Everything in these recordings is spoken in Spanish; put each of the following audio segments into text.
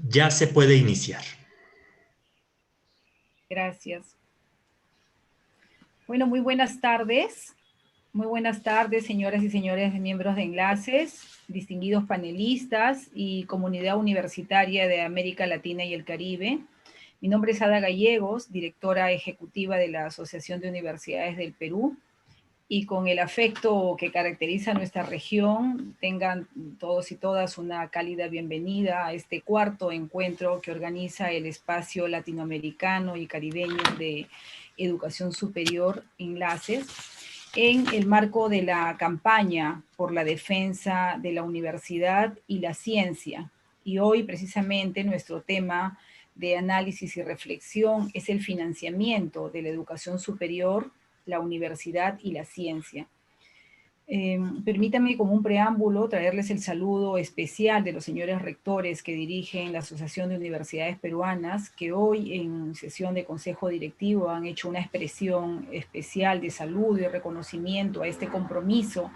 Ya se puede iniciar. Gracias. Bueno, muy buenas tardes. Muy buenas tardes, señoras y señores miembros de Enlaces, distinguidos panelistas y comunidad universitaria de América Latina y el Caribe. Mi nombre es Ada Gallegos, directora ejecutiva de la Asociación de Universidades del Perú. Y con el afecto que caracteriza a nuestra región, tengan todos y todas una cálida bienvenida a este cuarto encuentro que organiza el Espacio Latinoamericano y Caribeño de Educación Superior Enlaces, en el marco de la campaña por la defensa de la universidad y la ciencia. Y hoy precisamente nuestro tema de análisis y reflexión es el financiamiento de la educación superior, la universidad y la ciencia. Permítanme como un preámbulo traerles el saludo especial de los señores rectores que dirigen la Asociación de Universidades Peruanas, que hoy en sesión de consejo directivo han hecho una expresión especial de saludo y reconocimiento a este compromiso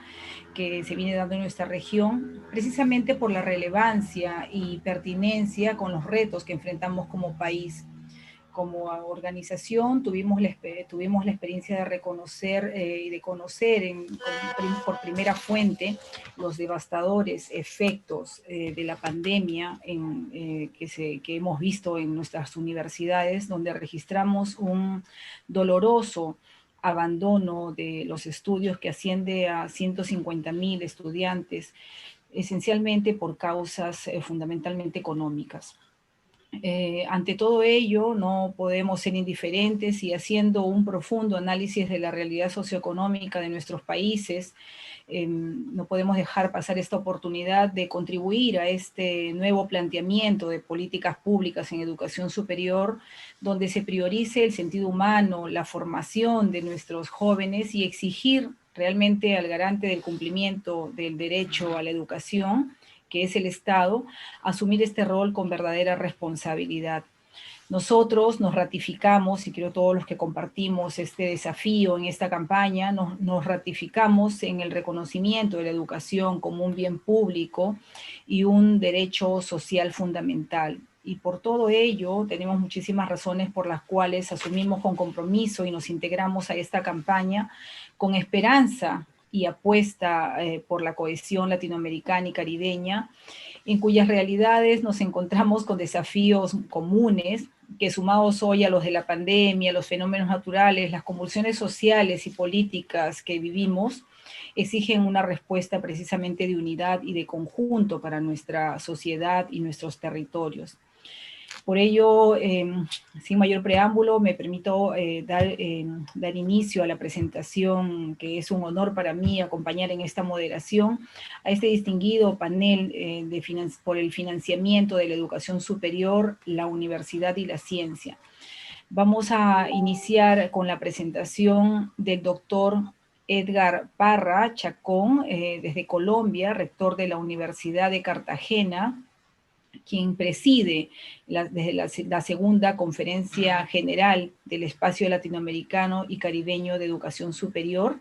que se viene dando en nuestra región, precisamente por la relevancia y pertinencia con los retos que enfrentamos como país. Como organización tuvimos la experiencia de reconocer y de conocer por primera fuente los devastadores efectos de la pandemia que hemos visto en nuestras universidades, donde registramos un doloroso abandono de los estudios que asciende a 150.000 estudiantes, esencialmente por causas fundamentalmente económicas. Ante todo ello, no podemos ser indiferentes y haciendo un profundo análisis de la realidad socioeconómica de nuestros países, no podemos dejar pasar esta oportunidad de contribuir a este nuevo planteamiento de políticas públicas en educación superior, donde se priorice el sentido humano, la formación de nuestros jóvenes y exigir realmente al garante del cumplimiento del derecho a la educación, que es el Estado, asumir este rol con verdadera responsabilidad. Nosotros nos ratificamos, y creo todos los que compartimos este desafío en esta campaña, nos ratificamos en el reconocimiento de la educación como un bien público y un derecho social fundamental. Y por todo ello tenemos muchísimas razones por las cuales asumimos con compromiso y nos integramos a esta campaña con esperanza y apuesta por la cohesión latinoamericana y caribeña, en cuyas realidades nos encontramos con desafíos comunes que, sumados hoy a los de la pandemia, los fenómenos naturales, las convulsiones sociales y políticas que vivimos, exigen una respuesta precisamente de unidad y de conjunto para nuestra sociedad y nuestros territorios. Por ello, sin mayor preámbulo, me permito dar inicio a la presentación, que es un honor para mí acompañar en esta moderación a este distinguido panel por el financiamiento de la educación superior, la universidad y la ciencia. Vamos a iniciar con la presentación del doctor Edgar Parra Chacón, desde Colombia, rector de la Universidad de Cartagena, quien preside desde la segunda conferencia general del Espacio Latinoamericano y Caribeño de Educación Superior.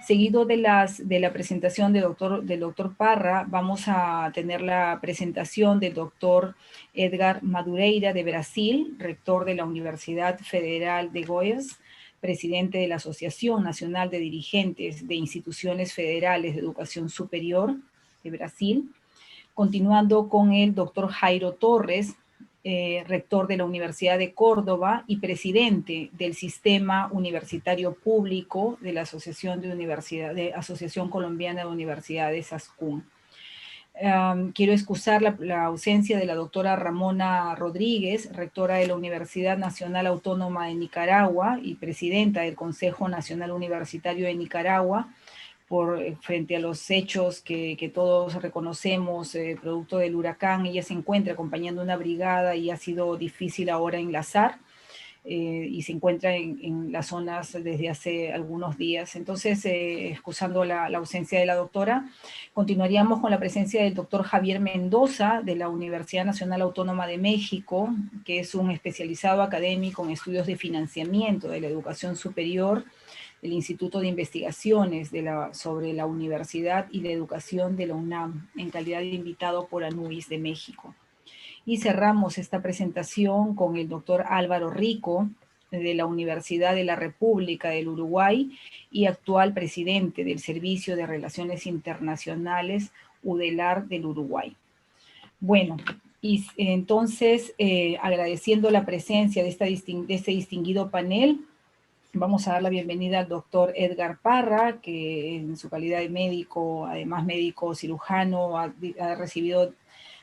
Seguido de la presentación del doctor Parra, vamos a tener la presentación del doctor Edgar Madureira de Brasil, rector de la Universidad Federal de Goiás, presidente de la Asociación Nacional de Dirigentes de Instituciones Federales de Educación Superior de Brasil. Continuando con el doctor Jairo Torres, rector de la Universidad de Córdoba y presidente del Sistema Universitario Público de la Asociación Colombiana de Universidades, ASCUN. Quiero excusar la ausencia de la doctora Ramona Rodríguez, rectora de la Universidad Nacional Autónoma de Nicaragua y presidenta del Consejo Nacional Universitario de Nicaragua, frente a los hechos que todos reconocemos, producto del huracán. Ella se encuentra acompañando una brigada y ha sido difícil ahora enlazar, y se encuentra en las zonas desde hace algunos días. Entonces, excusando la ausencia de la doctora, continuaríamos con la presencia del doctor Javier Mendoza, de la Universidad Nacional Autónoma de México, que es un especializado académico en estudios de financiamiento de la educación superior, el Instituto de Investigaciones sobre la Universidad y la Educación de la UNAM, en calidad de invitado por ANUIS de México. Y cerramos esta presentación con el doctor Álvaro Rico, de la Universidad de la República del Uruguay y actual presidente del Servicio de Relaciones Internacionales UDELAR del Uruguay. Bueno, y entonces, agradeciendo la presencia de este distinguido panel, vamos a dar la bienvenida al doctor Edgar Parra, que en su calidad de médico, además médico cirujano, ha recibido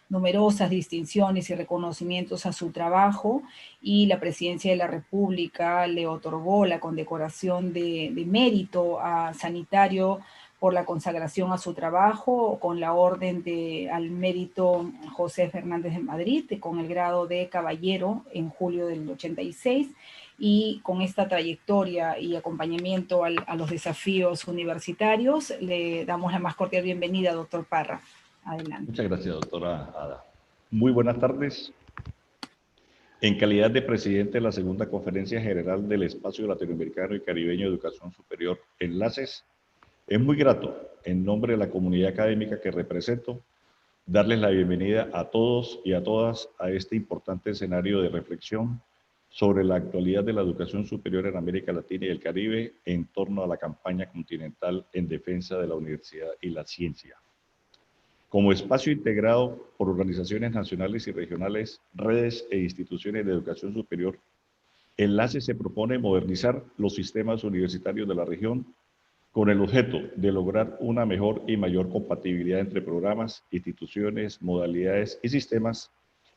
numerosas distinciones y reconocimientos a su trabajo, y la Presidencia de la República le otorgó la condecoración de mérito a sanitario por la consagración a su trabajo con la Orden al Mérito José Fernández de Madrid, con el grado de caballero en julio del 86, y con esta trayectoria y acompañamiento a los desafíos universitarios, le damos la más cordial bienvenida, doctor Parra. Adelante. Muchas gracias, doctora Ada. Muy buenas tardes. En calidad de presidente de la segunda Conferencia General del Espacio Latinoamericano y Caribeño de Educación Superior, Enlaces, es muy grato, en nombre de la comunidad académica que represento, darles la bienvenida a todos y a todas a este importante escenario de reflexión sobre la actualidad de la educación superior en América Latina y el Caribe en torno a la campaña continental en defensa de la universidad y la ciencia. Como espacio integrado por organizaciones nacionales y regionales, redes e instituciones de educación superior, Enlace se propone modernizar los sistemas universitarios de la región con el objeto de lograr una mejor y mayor compatibilidad entre programas, instituciones, modalidades y sistemas,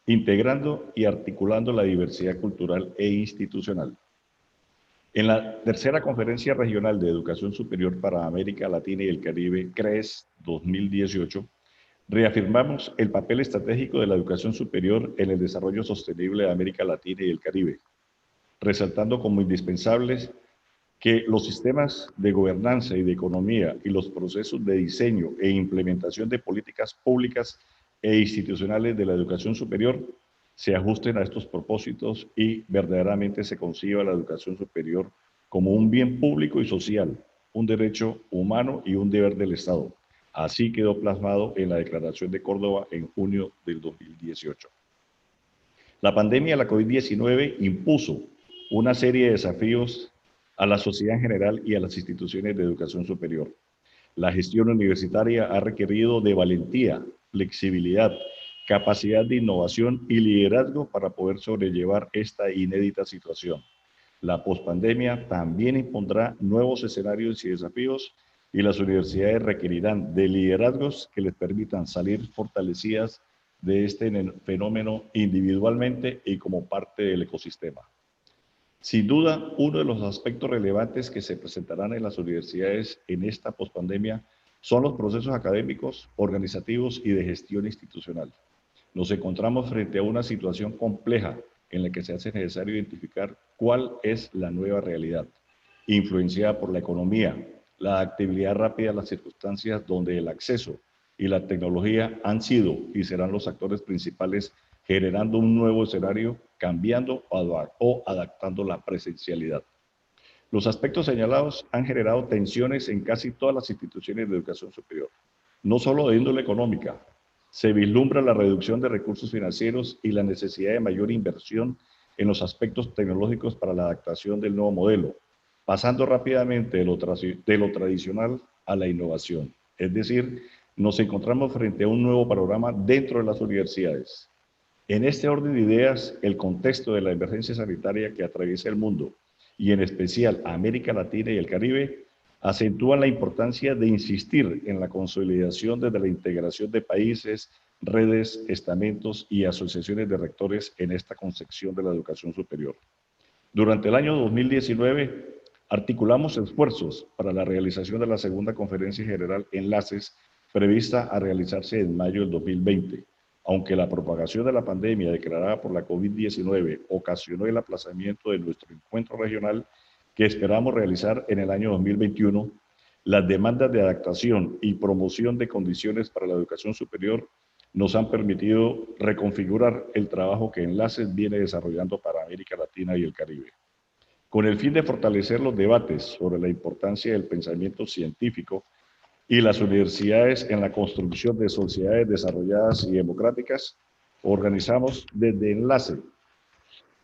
integrando y articulando la diversidad cultural e institucional. En la tercera Conferencia Regional de Educación Superior para América Latina y el Caribe, CREES 2018, reafirmamos el papel estratégico de la educación superior en el desarrollo sostenible de América Latina y el Caribe, resaltando como indispensables que los sistemas de gobernanza y de economía y los procesos de diseño e implementación de políticas públicas e institucionales de la educación superior se ajusten a estos propósitos y verdaderamente se conciba la educación superior como un bien público y social, un derecho humano y un deber del Estado. Así quedó plasmado en la Declaración de Córdoba en junio del 2018. La pandemia de la COVID-19 impuso una serie de desafíos a la sociedad en general y a las instituciones de educación superior. La gestión universitaria ha requerido de valentía, flexibilidad, capacidad de innovación y liderazgo para poder sobrellevar esta inédita situación. La pospandemia también impondrá nuevos escenarios y desafíos, y las universidades requerirán de liderazgos que les permitan salir fortalecidas de este fenómeno individualmente y como parte del ecosistema. Sin duda, uno de los aspectos relevantes que se presentarán en las universidades en esta pospandemia son los procesos académicos, organizativos y de gestión institucional. Nos encontramos frente a una situación compleja en la que se hace necesario identificar cuál es la nueva realidad, influenciada por la economía, la adaptabilidad rápida a las circunstancias donde el acceso y la tecnología han sido y serán los actores principales, generando un nuevo escenario, cambiando o adaptando la presencialidad. Los aspectos señalados han generado tensiones en casi todas las instituciones de educación superior, no solo de índole económica. Se vislumbra la reducción de recursos financieros y la necesidad de mayor inversión en los aspectos tecnológicos para la adaptación del nuevo modelo, pasando rápidamente de lo tradicional a la innovación. Es decir, nos encontramos frente a un nuevo panorama dentro de las universidades. En este orden de ideas, el contexto de la emergencia sanitaria que atraviesa el mundo, y en especial a América Latina y el Caribe, acentúan la importancia de insistir en la consolidación desde la integración de países, redes, estamentos y asociaciones de rectores en esta concepción de la educación superior. Durante el año 2019, articulamos esfuerzos para la realización de la segunda Conferencia General Enlaces, prevista a realizarse en mayo del 2020. Aunque la propagación de la pandemia declarada por la COVID-19 ocasionó el aplazamiento de nuestro encuentro regional, que esperamos realizar en el año 2021, las demandas de adaptación y promoción de condiciones para la educación superior nos han permitido reconfigurar el trabajo que Enlaces viene desarrollando para América Latina y el Caribe. Con el fin de fortalecer los debates sobre la importancia del pensamiento científico y las universidades en la construcción de sociedades desarrolladas y democráticas, organizamos desde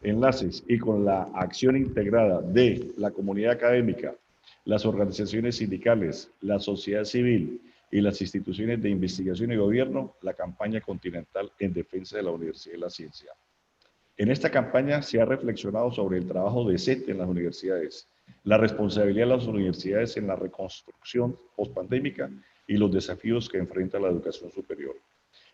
enlaces y con la acción integrada de la comunidad académica, las organizaciones sindicales, la sociedad civil y las instituciones de investigación y gobierno, la campaña continental en defensa de la universidad y la ciencia. En esta campaña se ha reflexionado sobre el trabajo de CET en las universidades, la responsabilidad de las universidades en la reconstrucción postpandémica y los desafíos que enfrenta la educación superior.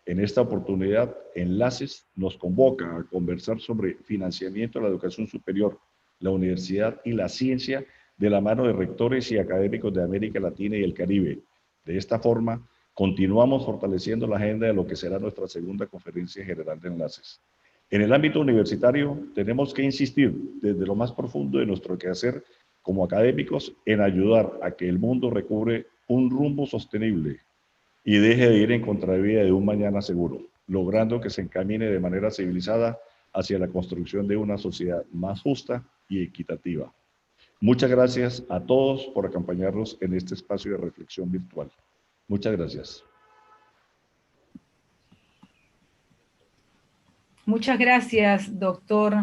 En esta oportunidad, Enlaces nos convoca a conversar sobre financiamiento de la educación superior, la universidad y la ciencia de la mano de rectores y académicos de América Latina y el Caribe. De esta forma, continuamos fortaleciendo la agenda de lo que será nuestra segunda conferencia general de Enlaces. En el ámbito universitario, tenemos que insistir desde lo más profundo de nuestro quehacer como académicos en ayudar a que el mundo recobre un rumbo sostenible y deje de ir en contravía de un mañana seguro, logrando que se encamine de manera civilizada hacia la construcción de una sociedad más justa y equitativa. Muchas gracias a todos por acompañarnos en este espacio de reflexión virtual. Muchas gracias. Muchas gracias, doctor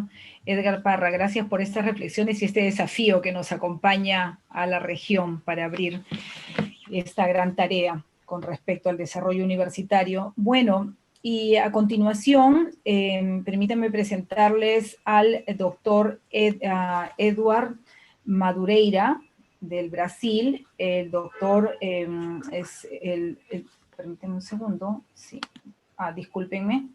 Edgar Parra. Gracias por estas reflexiones y este desafío que nos acompaña a la región para abrir esta gran tarea con respecto al desarrollo universitario. Bueno, y a continuación, permítanme presentarles al doctor Eduard Madureira, del Brasil. El doctor permítanme un segundo, sí, discúlpenme.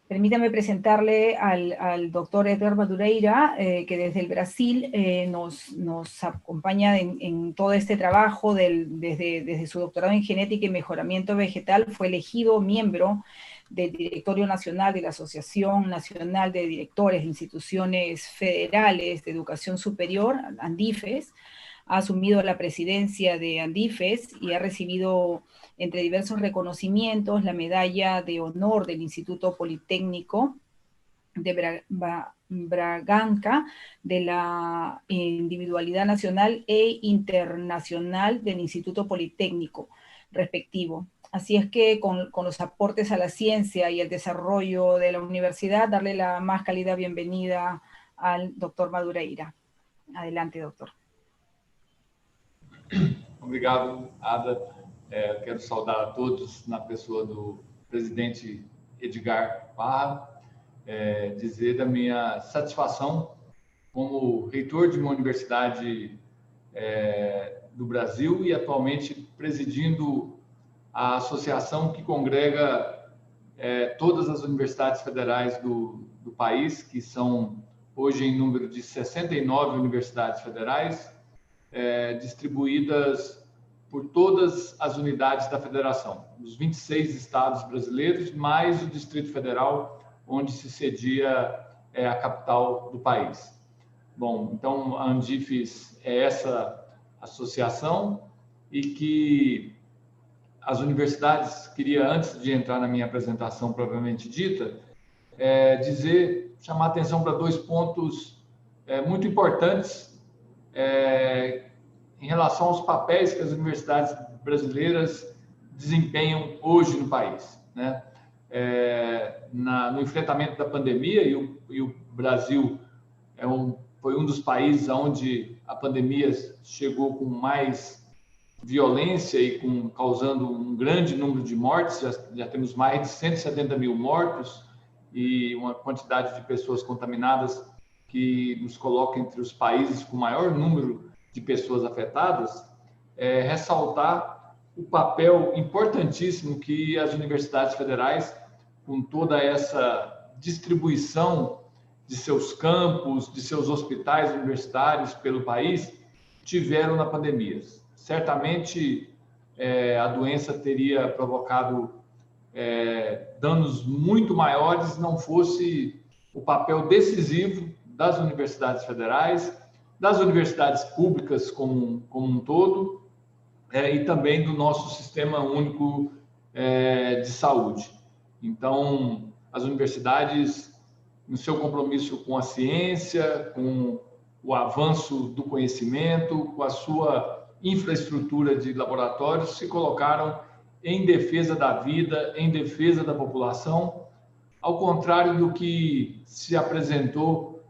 Permítame presentarle al doctor Edgar Madureira, que desde el Brasil nos acompaña en todo este trabajo desde su doctorado en genética y mejoramiento vegetal. Fue elegido miembro del Directorio Nacional de la Asociación Nacional de Directores de Instituciones Federales de Educación Superior, ANDIFES. Ha asumido la presidencia de ANDIFES y ha recibido, entre diversos reconocimientos, la medalla de honor del Instituto Politécnico de Braganca, de la individualidad nacional e internacional del Instituto Politécnico respectivo. Así es que con los aportes a la ciencia y el desarrollo de la universidad, darle la más cálida bienvenida al doctor Madureira. Adelante, doctor. Obrigado, Ada. Quero saudar a todos na pessoa do presidente Edgar Parra, dizer da minha satisfação como reitor de uma universidade do Brasil e atualmente presidindo a associação que congrega todas as universidades federais do país, que são hoje em número de 69 universidades federais, distribuídas por todas as unidades da federação, os 26 estados brasileiros, mais o Distrito Federal, onde se cedia a capital do país. Bom, então a ANDIFES é essa associação e que as universidades, queria antes de entrar na minha apresentação propriamente dita, chamar a atenção para dois pontos muito importantes em relação aos papéis que as universidades brasileiras desempenham hoje no país, né? No enfrentamento da pandemia, e o Brasil foi um dos países onde a pandemia chegou com mais violência e causando um grande número de mortes. Já temos mais de 170 mil mortos e uma quantidade de pessoas contaminadas que nos coloca entre os países com maior número de pessoas afetadas. Ressaltar o papel importantíssimo que as universidades federais, com toda essa distribuição de seus campos, de seus hospitais universitários pelo país, tiveram na pandemia. Certamente, a doença teria provocado danos muito maiores não fosse o papel decisivo das universidades federais, das universidades públicas como um todo, e também do nosso Sistema Único de Saúde. Então, as universidades, no seu compromisso com a ciência, com o avanço do conhecimento, com a sua infraestrutura de laboratórios, se colocaram em defesa da vida, em defesa da população, ao contrário do que se apresentou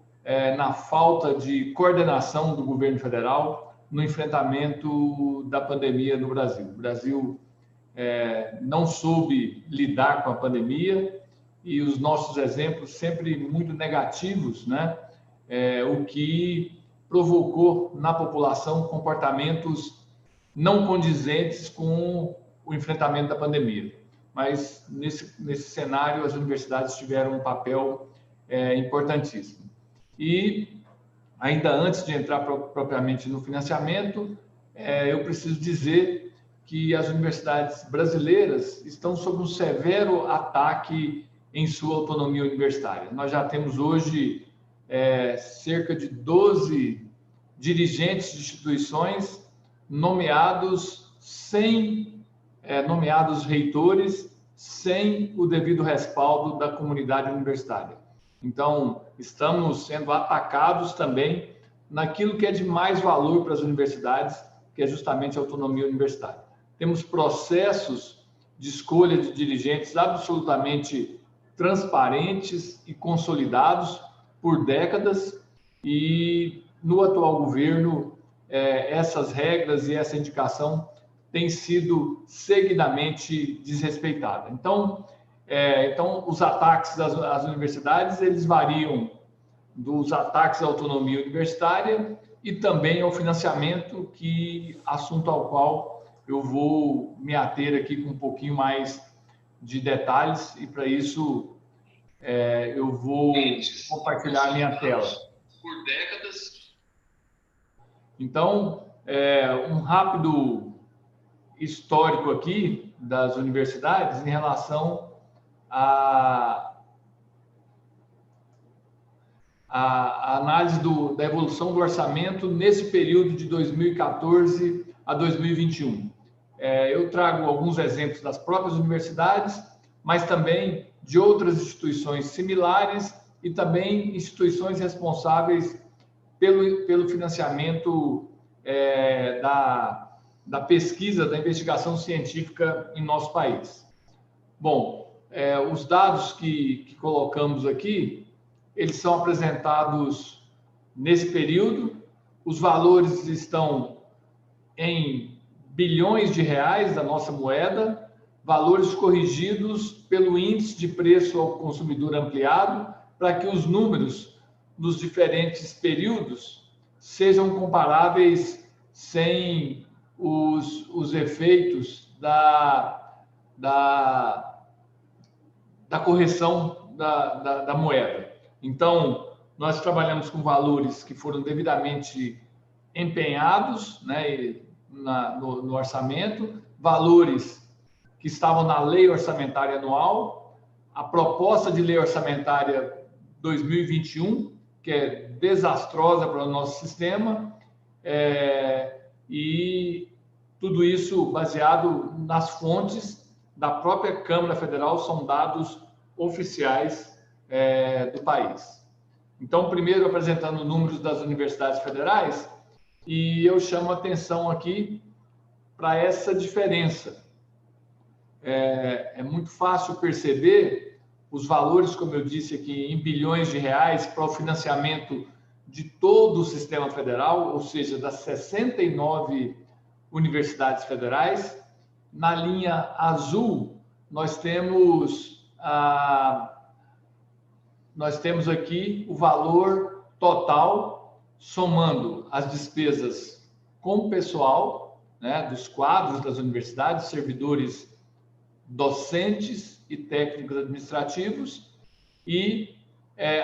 na falta de coordenação do governo federal no enfrentamento da pandemia no Brasil. O Brasil não soube lidar com a pandemia e os nossos exemplos sempre muito negativos, né? O que provocou na população comportamentos não condizentes com o enfrentamento da pandemia. Mas, nesse cenário, as universidades tiveram um papel importantíssimo. E, ainda antes de entrar propriamente no financiamento, eu preciso dizer que as universidades brasileiras estão sob um severo ataque em sua autonomia universitária. Nós já temos hoje cerca de 12 dirigentes de instituições nomeados reitores, sem o devido respaldo da comunidade universitária. Então, estamos sendo atacados também naquilo que é de mais valor para as universidades, que é justamente a autonomia universitária. Temos processos de escolha de dirigentes absolutamente transparentes e consolidados por décadas, e no atual governo essas regras e essa indicação tem sido seguidamente desrespeitada. Então, os ataques às universidades, eles variam dos ataques à autonomia universitária e também ao financiamento, assunto ao qual eu vou me ater aqui com um pouquinho mais de detalhes, e para isso eu vou compartilhar a minha tela. Por décadas. Então, um rápido histórico aqui das universidades em relação à análise da evolução do orçamento nesse período de 2014 a 2021. Eu trago alguns exemplos das próprias universidades, mas também de outras instituições similares e também instituições responsáveis pelo financiamento da pesquisa, da investigação científica em nosso país. Bom, os dados que colocamos aqui, eles são apresentados nesse período. Os valores estão em bilhões de reais da nossa moeda, valores corrigidos pelo índice de preço ao consumidor ampliado, para que os números dos diferentes períodos sejam comparáveis sem os efeitos da correção da moeda. Então, nós trabalhamos com valores que foram devidamente empenhados, né, no orçamento, valores que estavam na lei orçamentária anual, a proposta de lei orçamentária 2021, que é desastrosa para o nosso sistema, e tudo isso baseado nas fontes da própria Câmara Federal, são dados oficiais do país. Então, primeiro apresentando números das universidades federais, e eu chamo a atenção aqui para essa diferença. É muito fácil perceber os valores, como eu disse aqui, em bilhões de reais para o financiamento de todo o sistema federal, ou seja, das 69 universidades federais. Na linha azul, nós temos aqui o valor total, somando as despesas com o pessoal, né, dos quadros das universidades, servidores docentes e técnicos administrativos, e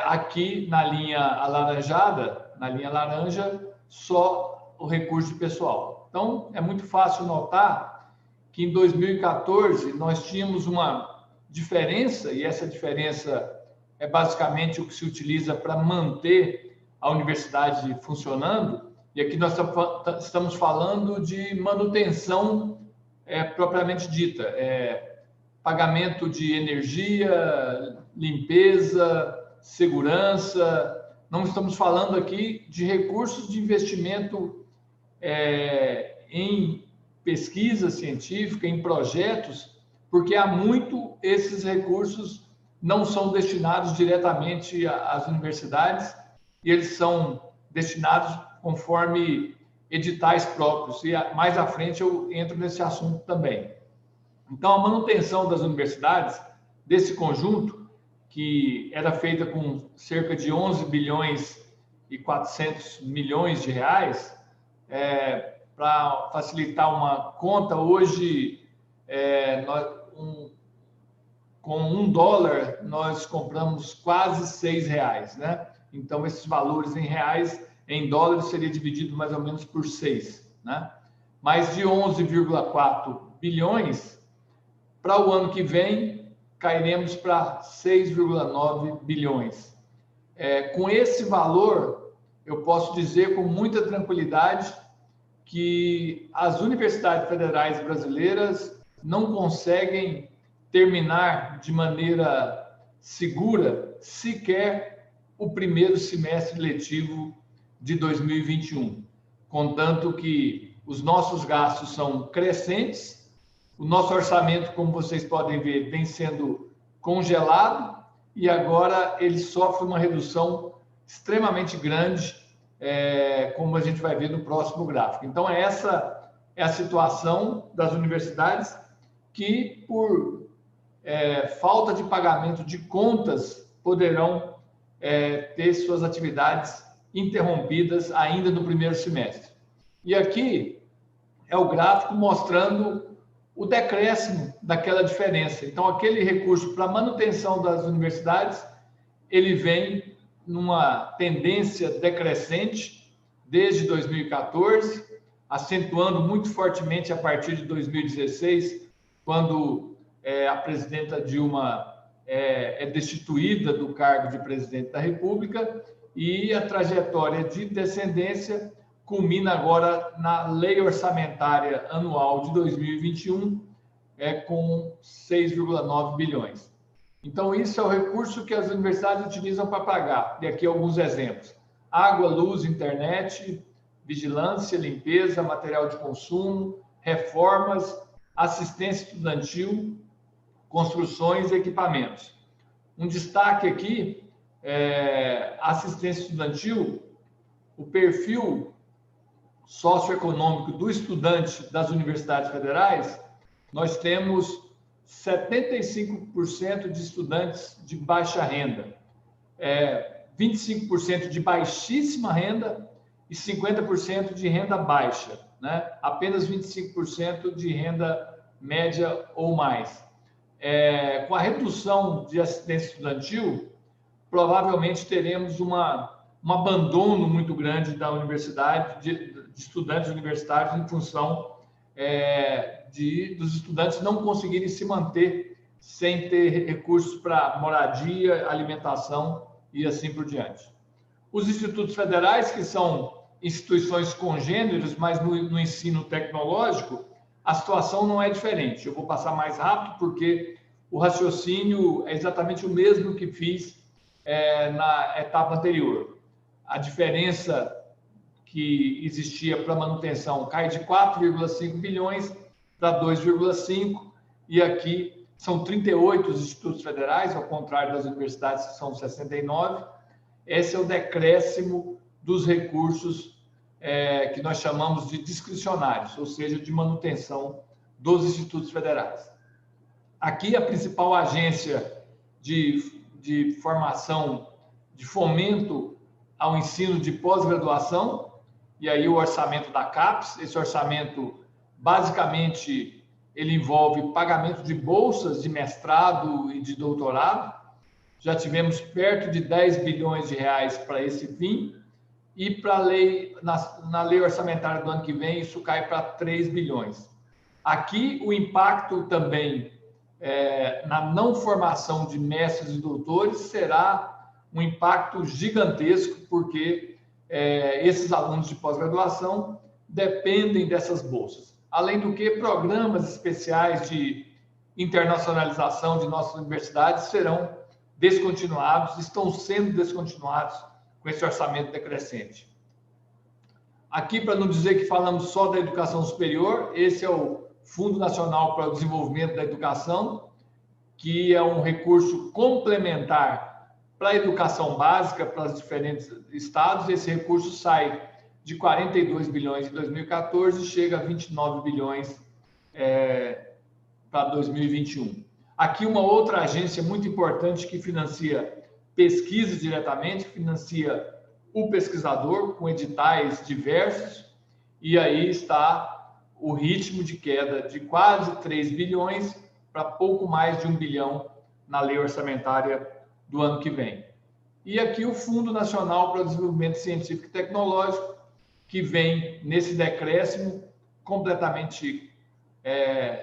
aqui na linha alaranjada, na linha laranja, só o recurso de pessoal. Então, é muito fácil notar que em 2014 nós tínhamos uma diferença, e essa diferença é basicamente o que se utiliza para manter a universidade funcionando, e aqui nós estamos falando de manutenção propriamente dita, pagamento de energia, limpeza, segurança. Não estamos falando aqui de recursos de investimento em pesquisa científica, em projetos, porque há muito esses recursos não são destinados diretamente às universidades, e eles são destinados conforme editais próprios, e mais à frente eu entro nesse assunto também. Então, a manutenção das universidades, desse conjunto, que era feita com cerca de 11 bilhões e 400 milhões de reais, para facilitar uma conta, hoje, com $1, nós compramos quase R$6, né? Então, esses valores em reais, em dólares, seria dividido mais ou menos por 6, né? Mais de 11,4 bilhões, para o ano que vem, cairemos para 6,9 bilhões. Com esse valor, eu posso dizer com muita tranquilidade que as universidades federais brasileiras não conseguem terminar de maneira segura sequer o primeiro semestre letivo de 2021, contanto que os nossos gastos são crescentes, o nosso orçamento, como vocês podem ver, vem sendo congelado e agora ele sofre uma redução extremamente grande, como a gente vai ver no próximo gráfico. Então, essa é a situação das universidades que, por falta de pagamento de contas, poderão ter suas atividades interrompidas ainda no primeiro semestre. E aqui é o gráfico mostrando o decréscimo daquela diferença. Então, aquele recurso para manutenção das universidades, ele vem numa tendência decrescente desde 2014, acentuando muito fortemente a partir de 2016, quando a presidenta Dilma é destituída do cargo de presidente da República, e a trajetória de descendência culmina agora na Lei Orçamentária Anual de 2021, com 6,9 bilhões. Então, isso é o recurso que as universidades utilizam para pagar. E aqui alguns exemplos: água, luz, internet, vigilância, limpeza, material de consumo, reformas, assistência estudantil, construções e equipamentos. Um destaque aqui, assistência estudantil, o perfil socioeconômico do estudante das universidades federais, nós temos 75% de estudantes de baixa renda, 25% de baixíssima renda e 50% de renda baixa, né? Apenas 25% de renda média ou mais. Com a redução de assistência estudantil, provavelmente teremos um abandono muito grande da universidade, de estudantes universitários, em função dos estudantes não conseguirem se manter sem ter recursos para moradia, alimentação e assim por diante. Os institutos federais, que são instituições congêneres, mas no ensino tecnológico, a situação não é diferente. Eu vou passar mais rápido porque o raciocínio é exatamente o mesmo que fiz na etapa anterior. A diferença que existia para manutenção cai de 4,5 bilhões para 2,5, e aqui são 38 os institutos federais, ao contrário das universidades, que são 69. Esse é o decréscimo dos recursos que nós chamamos de discricionários, ou seja, de manutenção dos institutos federais. Aqui, a principal agência de formação, de fomento ao ensino de pós-graduação, e aí o orçamento da CAPES. Esse orçamento, basicamente, ele envolve pagamento de bolsas de mestrado e de doutorado. Já tivemos perto de 10 bilhões de reais para esse fim, e para na lei orçamentária do ano que vem, isso cai para 3 bilhões. Aqui, o impacto também na não formação de mestres e doutores será um impacto gigantesco, porque esses alunos de pós-graduação dependem dessas bolsas. Além do que, programas especiais de internacionalização de nossas universidades serão descontinuados, estão sendo descontinuados com esse orçamento decrescente. Aqui, para não dizer que falamos só da educação superior, esse é o Fundo Nacional para o Desenvolvimento da Educação, que é um recurso complementar para a educação básica, para os diferentes estados. Esse recurso sai de 42 bilhões em 2014 e chega a 29 bilhões para 2021. Aqui uma outra agência muito importante que financia pesquisa diretamente, financia o pesquisador com editais diversos, e aí está o ritmo de queda de quase 3 bilhões para pouco mais de 1 bilhão na lei orçamentária do ano que vem. E aqui o Fundo Nacional para o Desenvolvimento Científico e Tecnológico, que vem nesse decréscimo completamente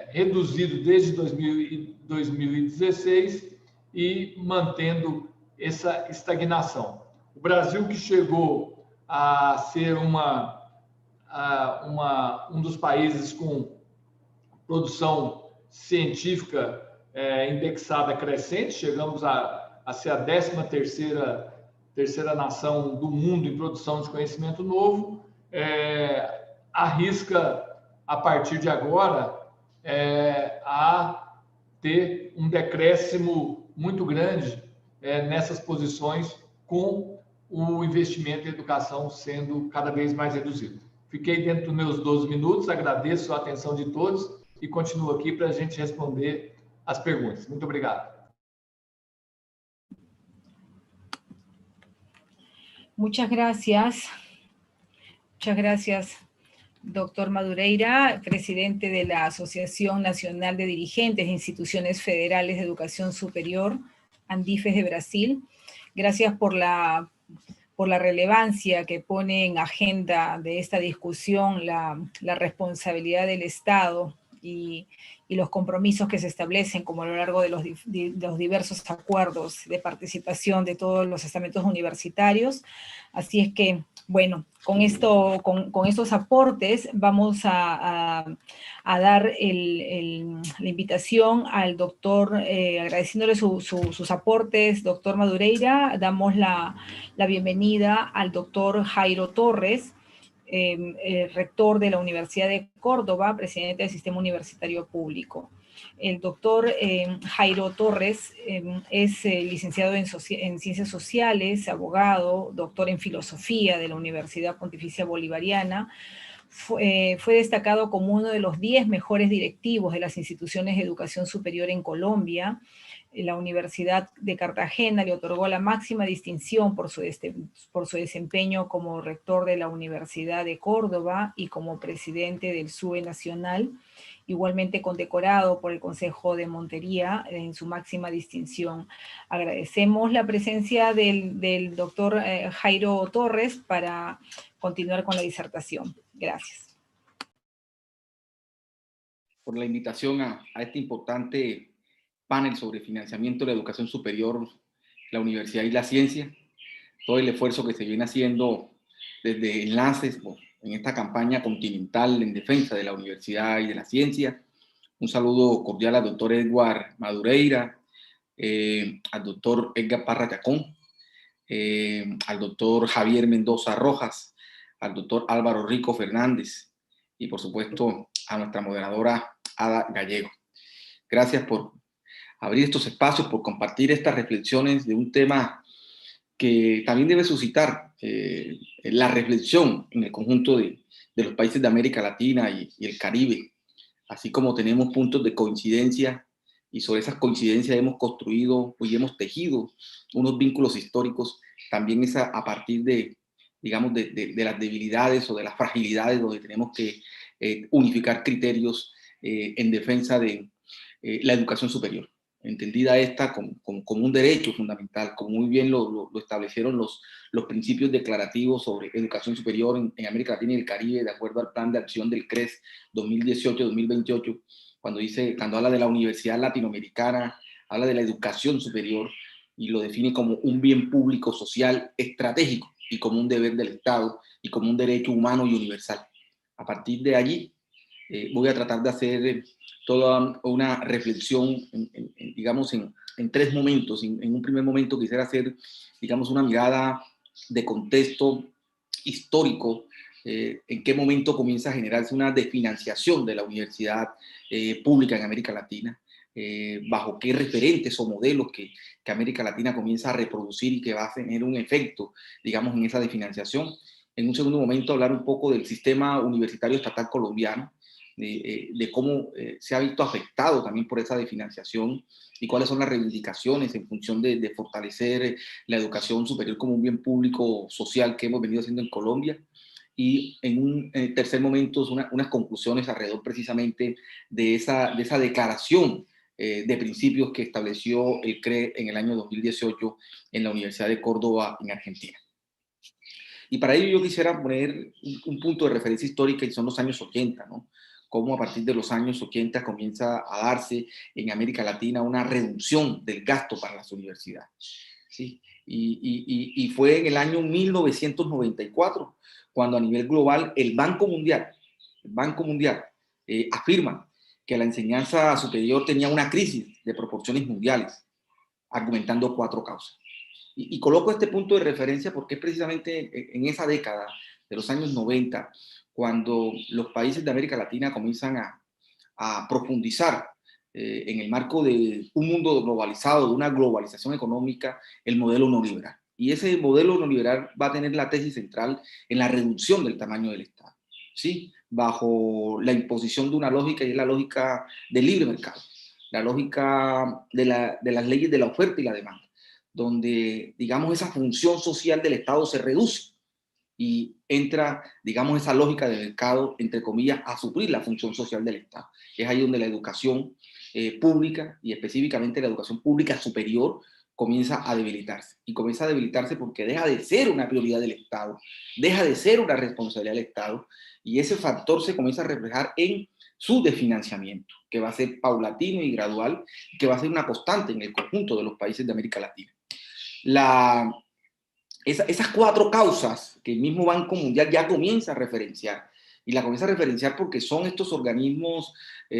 reduzido desde 2016 e mantendo essa estagnação. O Brasil, que chegou a ser um dos países com produção científica indexada crescente, chegamos a ser a 13ª nação do mundo em produção de conhecimento novo, arrisca, a partir de agora, a ter um decréscimo muito grande nessas posições, com o investimento em educação sendo cada vez mais reduzido. Fiquei dentro dos meus 12 minutos, agradeço a atenção de todos e continuo aqui para a gente responder as perguntas. Muito obrigado. Muchas gracias. Muchas gracias, doctor Madureira, presidente de la Asociación Nacional de Dirigentes de Instituciones Federales de Educación Superior, ANDIFES de Brasil. Gracias por la relevancia que pone en agenda de esta discusión la responsabilidad del Estado y los compromisos que se establecen como a lo largo de los diversos acuerdos de participación de todos los estamentos universitarios. Así es que, bueno, con estos aportes vamos a dar la invitación al doctor, agradeciéndole sus aportes, doctor Madureira. Damos la bienvenida al doctor Jairo Torres, rector de la Universidad de Córdoba, presidente del Sistema Universitario Público. El doctor Jairo Torres es licenciado en Ciencias Sociales, abogado, doctor en Filosofía de la Universidad Pontificia Bolivariana. Fue destacado como uno de los 10 mejores directivos de las instituciones de educación superior en Colombia. La Universidad de Cartagena le otorgó la máxima distinción por su desempeño como rector de la Universidad de Córdoba y como presidente del SUE Nacional, igualmente condecorado por el Consejo de Montería en su máxima distinción. Agradecemos la presencia del doctor Jairo Torres para continuar con la disertación. Gracias. Por la invitación a este importante panel sobre financiamiento de la educación superior, la universidad y la ciencia, todo el esfuerzo que se viene haciendo desde Enlaces en esta campaña continental en defensa de la universidad y de la ciencia. Un saludo cordial al doctor Edward Madureira, al doctor Edgar Parra Chacón, al doctor Javier Mendoza Rojas, al doctor Álvaro Rico Fernández y por supuesto a nuestra moderadora Ada Gallego. Gracias por abrir estos espacios, por compartir estas reflexiones de un tema que también debe suscitar la reflexión en el conjunto de los países de América Latina y el Caribe, así como tenemos puntos de coincidencia y sobre esas coincidencias hemos construido y hemos tejido unos vínculos históricos, también es a partir de, digamos, de las debilidades o de las fragilidades donde tenemos que unificar criterios en defensa de la educación superior, entendida esta como un derecho fundamental, como muy bien lo establecieron los principios declarativos sobre educación superior en América Latina y el Caribe, de acuerdo al Plan de Acción del CRES 2018-2028, cuando habla de la universidad latinoamericana, habla de la educación superior y lo define como un bien público social estratégico y como un deber del Estado y como un derecho humano y universal. A partir de allí voy a tratar de hacer toda una reflexión, digamos, en 3 momentos. En un primer momento quisiera hacer, digamos, una mirada de contexto histórico, en qué momento comienza a generarse una desfinanciación de la universidad pública en América Latina. bajo qué referentes o modelos que América Latina comienza a reproducir y que va a tener un efecto, digamos, en esa desfinanciación. En un segundo momento hablar un poco del sistema universitario estatal colombiano, de cómo se ha visto afectado también por esa desfinanciación y cuáles son las reivindicaciones en función de fortalecer la educación superior como un bien público social que hemos venido haciendo en Colombia. Y en un tercer momento unas conclusiones alrededor precisamente de esa declaración de principios que estableció el CRE en el año 2018 en la Universidad de Córdoba, en Argentina. Y para ello yo quisiera poner un punto de referencia histórica, y son los años 80, ¿no? Cómo a partir de los años 80 comienza a darse en América Latina una reducción del gasto para las universidades, ¿sí? Y fue en el año 1994 cuando a nivel global el Banco Mundial afirma que la enseñanza superior tenía una crisis de proporciones mundiales, argumentando 4 causas. Y coloco este punto de referencia porque es precisamente en esa década de los años 90 cuando los países de América Latina comienzan a profundizar en el marco de un mundo globalizado, de una globalización económica, el modelo neoliberal. Y ese modelo neoliberal va a tener la tesis central en la reducción del tamaño del Estado, ¿sí? Bajo la imposición de una lógica, y es la lógica del libre mercado, la lógica de las leyes de la oferta y la demanda, donde, digamos, esa función social del Estado se reduce y entra, digamos, esa lógica de mercado, entre comillas, a suplir la función social del Estado. Es ahí donde la educación pública, y específicamente la educación pública superior, comienza a debilitarse. Y comienza a debilitarse porque deja de ser una prioridad del Estado, deja de ser una responsabilidad del Estado, y ese factor se comienza a reflejar en su desfinanciamiento, que va a ser paulatino y gradual, que va a ser una constante en el conjunto de los países de América Latina. Esas 4 causas que el mismo Banco Mundial ya comienza a referenciar, y la comienza a referenciar porque son estos organismos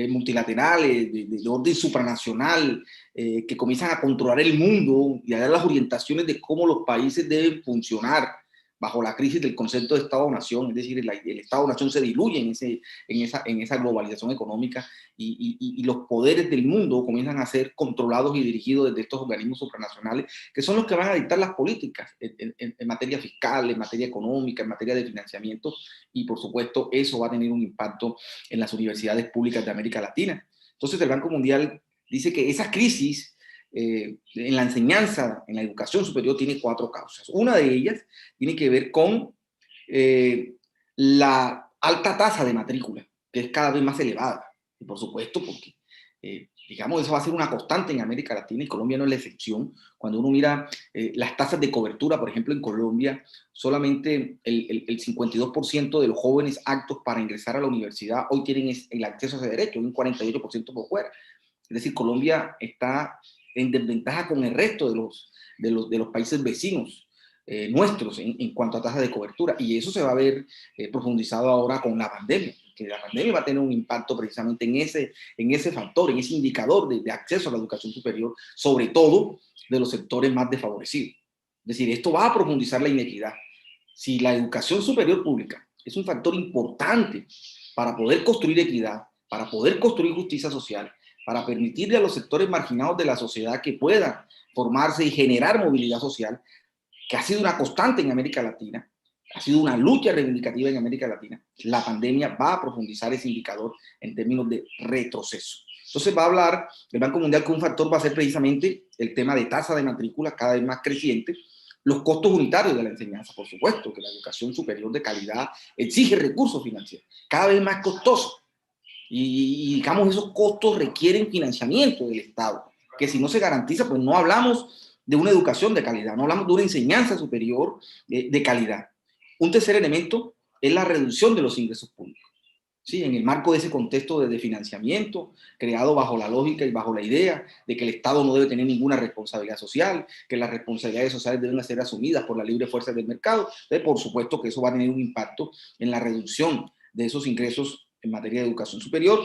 multilaterales de orden supranacional que comienzan a controlar el mundo y a dar las orientaciones de cómo los países deben funcionar bajo la crisis del concepto de Estado-Nación, es decir, el Estado-Nación se diluye en esa globalización económica y los poderes del mundo comienzan a ser controlados y dirigidos desde estos organismos supranacionales, que son los que van a dictar las políticas en materia fiscal, en materia económica, en materia de financiamiento, y por supuesto eso va a tener un impacto en las universidades públicas de América Latina. Entonces el Banco Mundial dice que esa crisis en la enseñanza, en la educación superior, tiene 4 causas. Una de ellas tiene que ver con la alta tasa de matrícula, que es cada vez más elevada. Y por supuesto, porque, digamos, eso va a ser una constante en América Latina, y Colombia no es la excepción. Cuando uno mira las tasas de cobertura, por ejemplo, en Colombia, solamente el 52% de los jóvenes aptos para ingresar a la universidad hoy tienen el acceso a ese derecho, un 48% por fuera. Es decir, Colombia está en desventaja con el resto de los países vecinos nuestros en cuanto a tasa de cobertura, y eso se va a ver profundizado ahora con la pandemia, que la pandemia va a tener un impacto precisamente en ese factor, en ese indicador de acceso a la educación superior, sobre todo de los sectores más desfavorecidos. Es decir, esto va a profundizar la inequidad. Si la educación superior pública es un factor importante para poder construir equidad, para poder construir justicia social, para permitirle a los sectores marginados de la sociedad que puedan formarse y generar movilidad social, que ha sido una constante en América Latina, ha sido una lucha reivindicativa en América Latina, la pandemia va a profundizar ese indicador en términos de retroceso. Entonces va a hablar el Banco Mundial que un factor va a ser precisamente el tema de tasa de matrícula cada vez más creciente, los costos unitarios de la enseñanza, por supuesto, que la educación superior de calidad exige recursos financieros, cada vez más costosos. Y digamos, esos costos requieren financiamiento del Estado, que si no se garantiza, pues no hablamos de una educación de calidad, no hablamos de una enseñanza superior de calidad. Un tercer elemento es la reducción de los ingresos públicos. Sí, en el marco de ese contexto de financiamiento, creado bajo la lógica y bajo la idea de que el Estado no debe tener ninguna responsabilidad social, que las responsabilidades sociales deben ser asumidas por la libre fuerza del mercado. Entonces, por supuesto que eso va a tener un impacto en la reducción de esos ingresos en materia de educación superior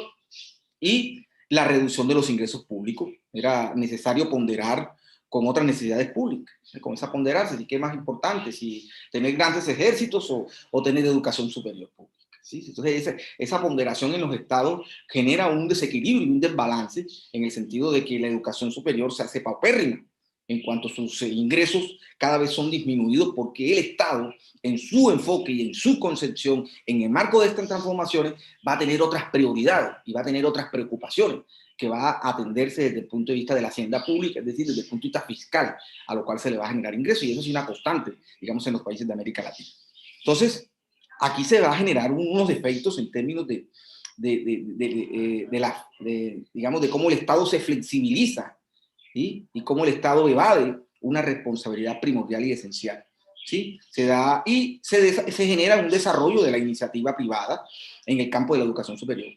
y la reducción de los ingresos públicos. Era necesario ponderar con otras necesidades públicas. Comienza a ponderarse, ¿y qué es más importante? Si tener grandes ejércitos o tener educación superior pública. ¿sí? Entonces, esa ponderación en los estados genera un desequilibrio y un desbalance en el sentido de que la educación superior se hace paupérrima en cuanto a sus ingresos cada vez son disminuidos porque el Estado, en su enfoque y en su concepción, en el marco de estas transformaciones, va a tener otras prioridades y va a tener otras preocupaciones que va a atenderse desde el punto de vista de la hacienda pública, es decir, desde el punto de vista fiscal, a lo cual se le va a generar ingresos, y eso es una constante, digamos, en los países de América Latina. Entonces, aquí se va a generar unos efectos en términos digamos, de cómo el Estado se flexibiliza, ¿sí? Y cómo el Estado evade una responsabilidad primordial y esencial, ¿sí? Se genera un desarrollo de la iniciativa privada en el campo de la educación superior.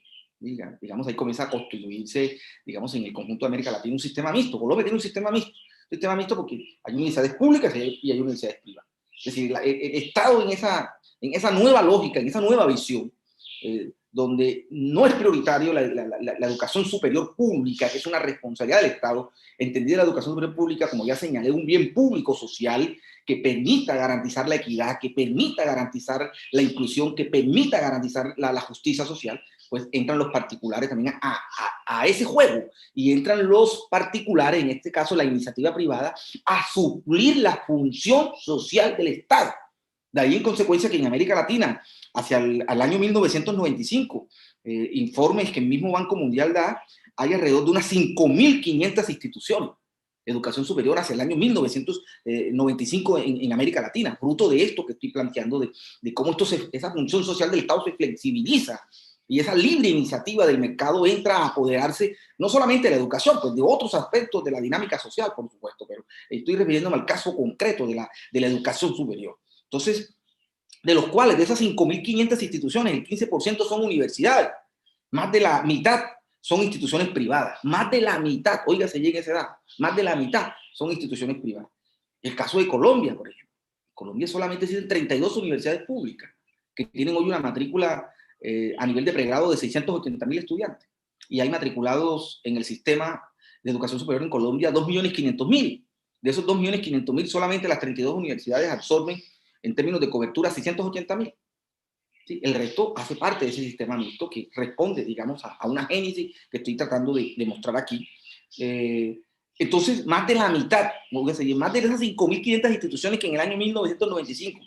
Digamos, ahí comienza a construirse, digamos, en el conjunto de América Latina un sistema mixto. Colombia tiene un sistema mixto porque hay universidades públicas y hay universidades privadas. Es decir, el Estado en esa nueva lógica, en esa nueva visión, donde no es prioritario la educación superior pública, que es una responsabilidad del Estado, entendida la educación superior pública, como ya señalé, un bien público social que permita garantizar la equidad, que permita garantizar la inclusión, que permita garantizar la justicia social, pues entran los particulares también a ese juego, y entran los particulares, en este caso la iniciativa privada, a suplir la función social del Estado. De ahí en consecuencia que en América Latina, hacia el año 1995, informes que el mismo Banco Mundial da, hay alrededor de unas 5.500 instituciones de educación superior hacia el año 1995 en América Latina, fruto de esto que estoy planteando, de cómo esa función social del Estado se flexibiliza y esa libre iniciativa del mercado entra a apoderarse no solamente de la educación, pues de otros aspectos de la dinámica social, por supuesto, pero estoy refiriéndome al caso concreto de la educación superior. Entonces, de los cuales, de esas 5.500 instituciones, el 15% son universidades, más de la mitad son instituciones privadas, más de la mitad, oiga, se llega a esa edad, más de la mitad son instituciones privadas. El caso de Colombia, por ejemplo. Colombia solamente existen 32 universidades públicas que tienen hoy una matrícula a nivel de pregrado de 680.000 estudiantes. Y hay matriculados en el sistema de educación superior en Colombia 2.500.000. De esos 2.500.000, solamente las 32 universidades absorben en términos de cobertura 680.000. ¿Sí? El resto hace parte de ese sistema mixto que responde, digamos, a una génesis que estoy tratando de mostrar aquí. Entonces, más de la mitad, más de esas 5.500 instituciones que en el año 1995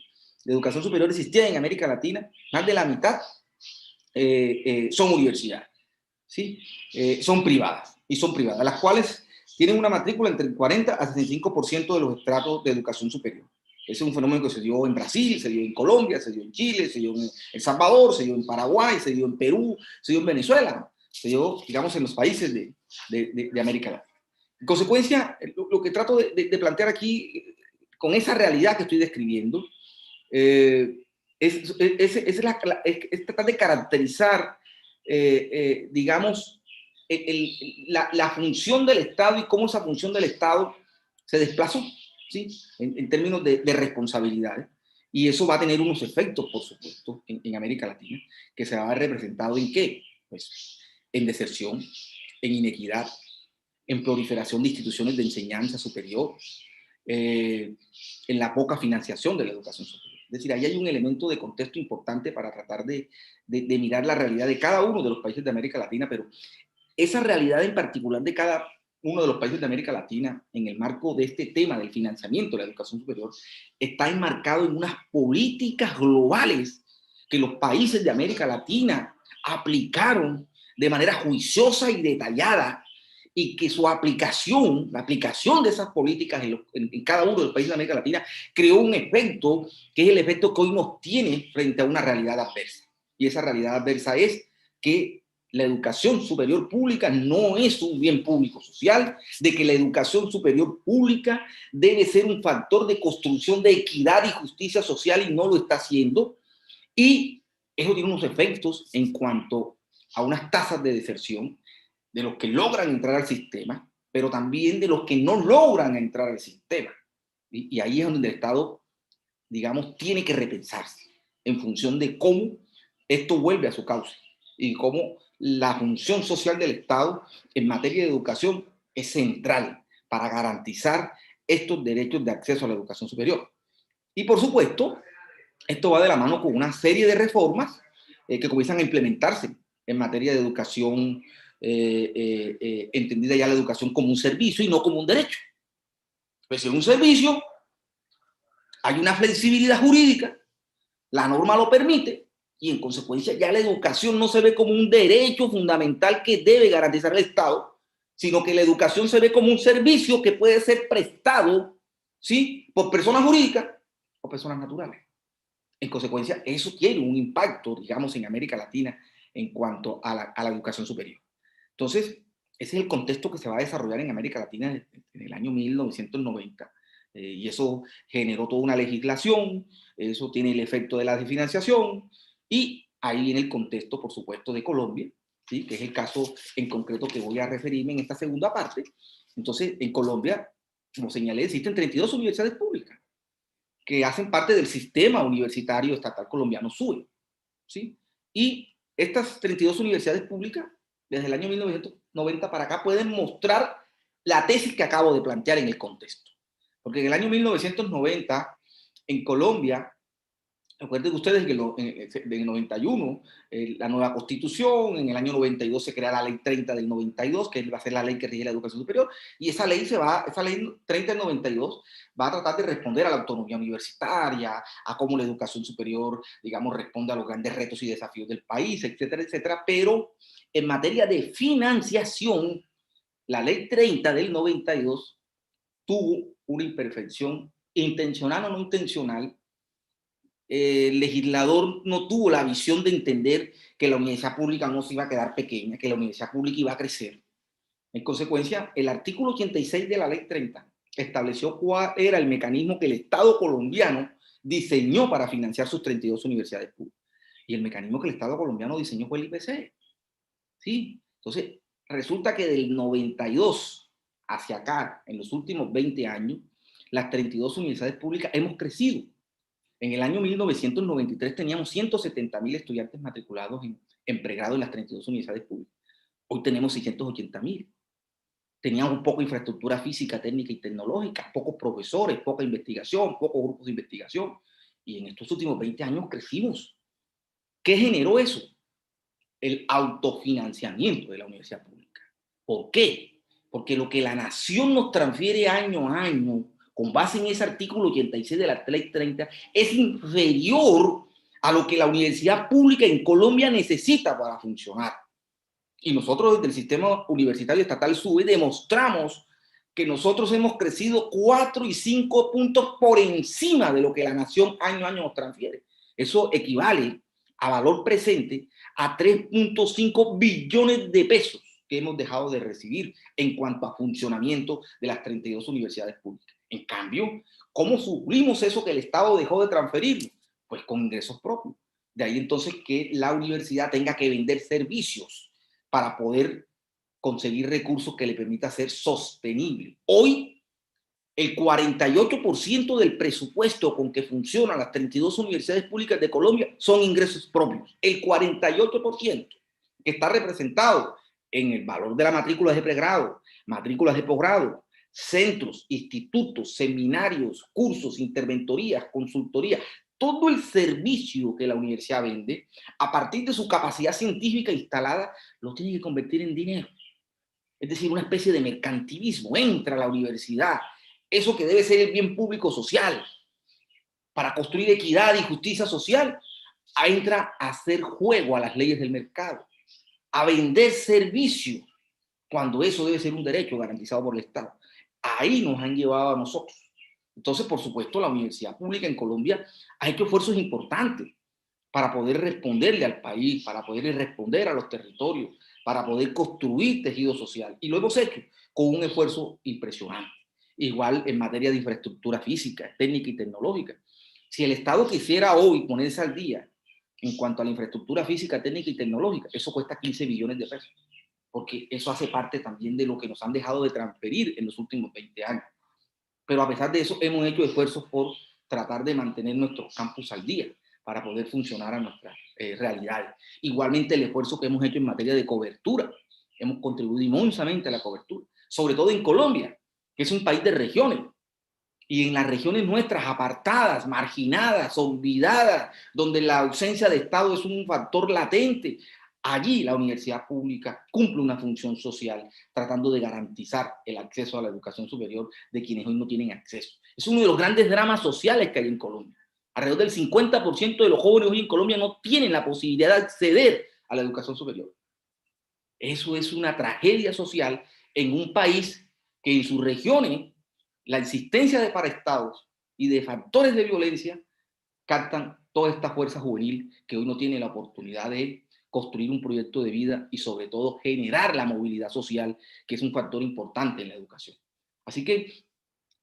de educación superior existían en América Latina, más de la mitad son universidades, ¿sí? Son privadas, las cuales tienen una matrícula entre el 40 a 65% de los estratos de educación superior. Ese es un fenómeno que se dio en Brasil, se dio en Colombia, se dio en Chile, se dio en El Salvador, se dio en Paraguay, se dio en Perú, se dio en Venezuela, se dio, digamos, en los países de América Latina. En consecuencia, lo que trato de plantear aquí, con esa realidad que estoy describiendo, es tratar de caracterizar, digamos, la función del Estado y cómo esa función del Estado se desplazó, ¿sí? En términos de responsabilidades. Y eso va a tener unos efectos, por supuesto, en América Latina, que se va a ver representado en ¿qué? Pues en deserción, en inequidad, en proliferación de instituciones de enseñanza superior, en la poca financiación de la educación superior. Es decir, ahí hay un elemento de contexto importante para tratar de mirar la realidad de cada uno de los países de América Latina, pero esa realidad en particular de cada uno de los países de América Latina, en el marco de este tema del financiamiento de la educación superior, está enmarcado en unas políticas globales que los países de América Latina aplicaron de manera juiciosa y detallada, y que su aplicación, la aplicación de esas políticas en cada uno de los países de América Latina, creó un efecto que es el efecto que hoy nos tiene frente a una realidad adversa. Y esa realidad adversa es que la educación superior pública no es un bien público social, de que la educación superior pública debe ser un factor de construcción de equidad y justicia social y no lo está haciendo. Y eso tiene unos efectos en cuanto a unas tasas de deserción de los que logran entrar al sistema, pero también de los que no logran entrar al sistema. Y ahí es donde el Estado, digamos, tiene que repensarse en función de cómo esto vuelve a su cauce y cómo la función social del Estado en materia de educación es central para garantizar estos derechos de acceso a la educación superior. Y por supuesto, esto va de la mano con una serie de reformas que comienzan a implementarse en materia de educación, entendida ya la educación como un servicio y no como un derecho. Pues si es un servicio, hay una flexibilidad jurídica, la norma lo permite, y en consecuencia ya la educación no se ve como un derecho fundamental que debe garantizar el Estado, sino que la educación se ve como un servicio que puede ser prestado, ¿sí?, por personas jurídicas o personas naturales. En consecuencia, eso tiene un impacto, digamos, en América Latina en cuanto a la educación superior. Entonces, ese es el contexto que se va a desarrollar en América Latina en el año 1990. Y eso generó toda una legislación, eso tiene el efecto de la financiación, y ahí viene el contexto, por supuesto, de Colombia, ¿sí?, que es el caso en concreto que voy a referirme en esta segunda parte. Entonces, en Colombia, como señalé, existen 32 universidades públicas que hacen parte del sistema universitario estatal colombiano SUE, ¿sí? Y estas 32 universidades públicas, desde el año 1990 para acá, pueden mostrar la tesis que acabo de plantear en el contexto. Porque en el año 1990, en Colombia, recuerden ustedes que en el 91, la nueva constitución, en el año 92 se crea la ley 30 del 92, que va a ser la ley que rige la educación superior, y esa ley 30 del 92 va a tratar de responder a la autonomía universitaria, a cómo la educación superior, digamos, responde a los grandes retos y desafíos del país, etcétera, etcétera, pero en materia de financiación, la ley 30 del 92 tuvo una imperfección intencional o no intencional. El legislador no tuvo la visión de entender que la universidad pública no se iba a quedar pequeña, que la universidad pública iba a crecer. En consecuencia, el artículo 86 de la ley 30 estableció cuál era el mecanismo que el Estado colombiano diseñó para financiar sus 32 universidades públicas. Y el mecanismo que el Estado colombiano diseñó fue el IPC. ¿Sí? Entonces, resulta que del 92 hacia acá, en los últimos 20 años, las 32 universidades públicas hemos crecido. En el año 1993 teníamos 170.000 estudiantes matriculados en pregrado en las 32 universidades públicas. Hoy tenemos 680.000. Teníamos un poco de infraestructura física, técnica y tecnológica, pocos profesores, poca investigación, pocos grupos de investigación. Y en estos últimos 20 años crecimos. ¿Qué generó eso? El autofinanciamiento de la universidad pública. ¿Por qué? Porque lo que la nación nos transfiere año a año, con base en ese artículo 86 de la ley 30, es inferior a lo que la universidad pública en Colombia necesita para funcionar. Y nosotros desde el sistema universitario estatal SUE demostramos que nosotros hemos crecido 4 y 5 puntos por encima de lo que la nación año a año nos transfiere. Eso equivale a valor presente a 3.5 billones de pesos que hemos dejado de recibir en cuanto a funcionamiento de las 32 universidades públicas. En cambio, ¿cómo suplimos eso que el Estado dejó de transferir? Pues con ingresos propios. De ahí entonces que la universidad tenga que vender servicios para poder conseguir recursos que le permita ser sostenible. Hoy, el 48% del presupuesto con que funcionan las 32 universidades públicas de Colombia son ingresos propios. El 48%, que está representado en el valor de la matrícula de pregrado, matrículas de posgrado, centros, institutos, seminarios, cursos, interventorías, consultorías, todo el servicio que la universidad vende, a partir de su capacidad científica instalada, lo tiene que convertir en dinero. Es decir, una especie de mercantilismo. Entra a la universidad, eso que debe ser el bien público social, para construir equidad y justicia social, entra a hacer juego a las leyes del mercado, a vender servicios, cuando eso debe ser un derecho garantizado por el Estado. Ahí nos han llevado a nosotros. Entonces, por supuesto, la universidad pública en Colombia ha hecho esfuerzos importantes para poder responderle al país, para poder responder a los territorios, para poder construir tejido social. Y lo hemos hecho con un esfuerzo impresionante. Igual en materia de infraestructura física, técnica y tecnológica. Si el Estado quisiera hoy ponerse al día en cuanto a la infraestructura física, técnica y tecnológica, eso cuesta 15 billones de pesos. Porque eso hace parte también de lo que nos han dejado de transferir en los últimos 20 años. Pero a pesar de eso, hemos hecho esfuerzos por tratar de mantener nuestros campus al día para poder funcionar a nuestras realidades. Igualmente el esfuerzo que hemos hecho en materia de cobertura. Hemos contribuido inmensamente a la cobertura, sobre todo en Colombia, que es un país de regiones. Y en las regiones nuestras apartadas, marginadas, olvidadas, donde la ausencia de Estado es un factor latente, allí la universidad pública cumple una función social tratando de garantizar el acceso a la educación superior de quienes hoy no tienen acceso. Es uno de los grandes dramas sociales que hay en Colombia. Alrededor del 50% de los jóvenes hoy en Colombia no tienen la posibilidad de acceder a la educación superior. Eso es una tragedia social en un país que en sus regiones la existencia de paraestados y de factores de violencia captan toda esta fuerza juvenil que hoy no tiene la oportunidad de construir un proyecto de vida y sobre todo generar la movilidad social, que es un factor importante en la educación. Así que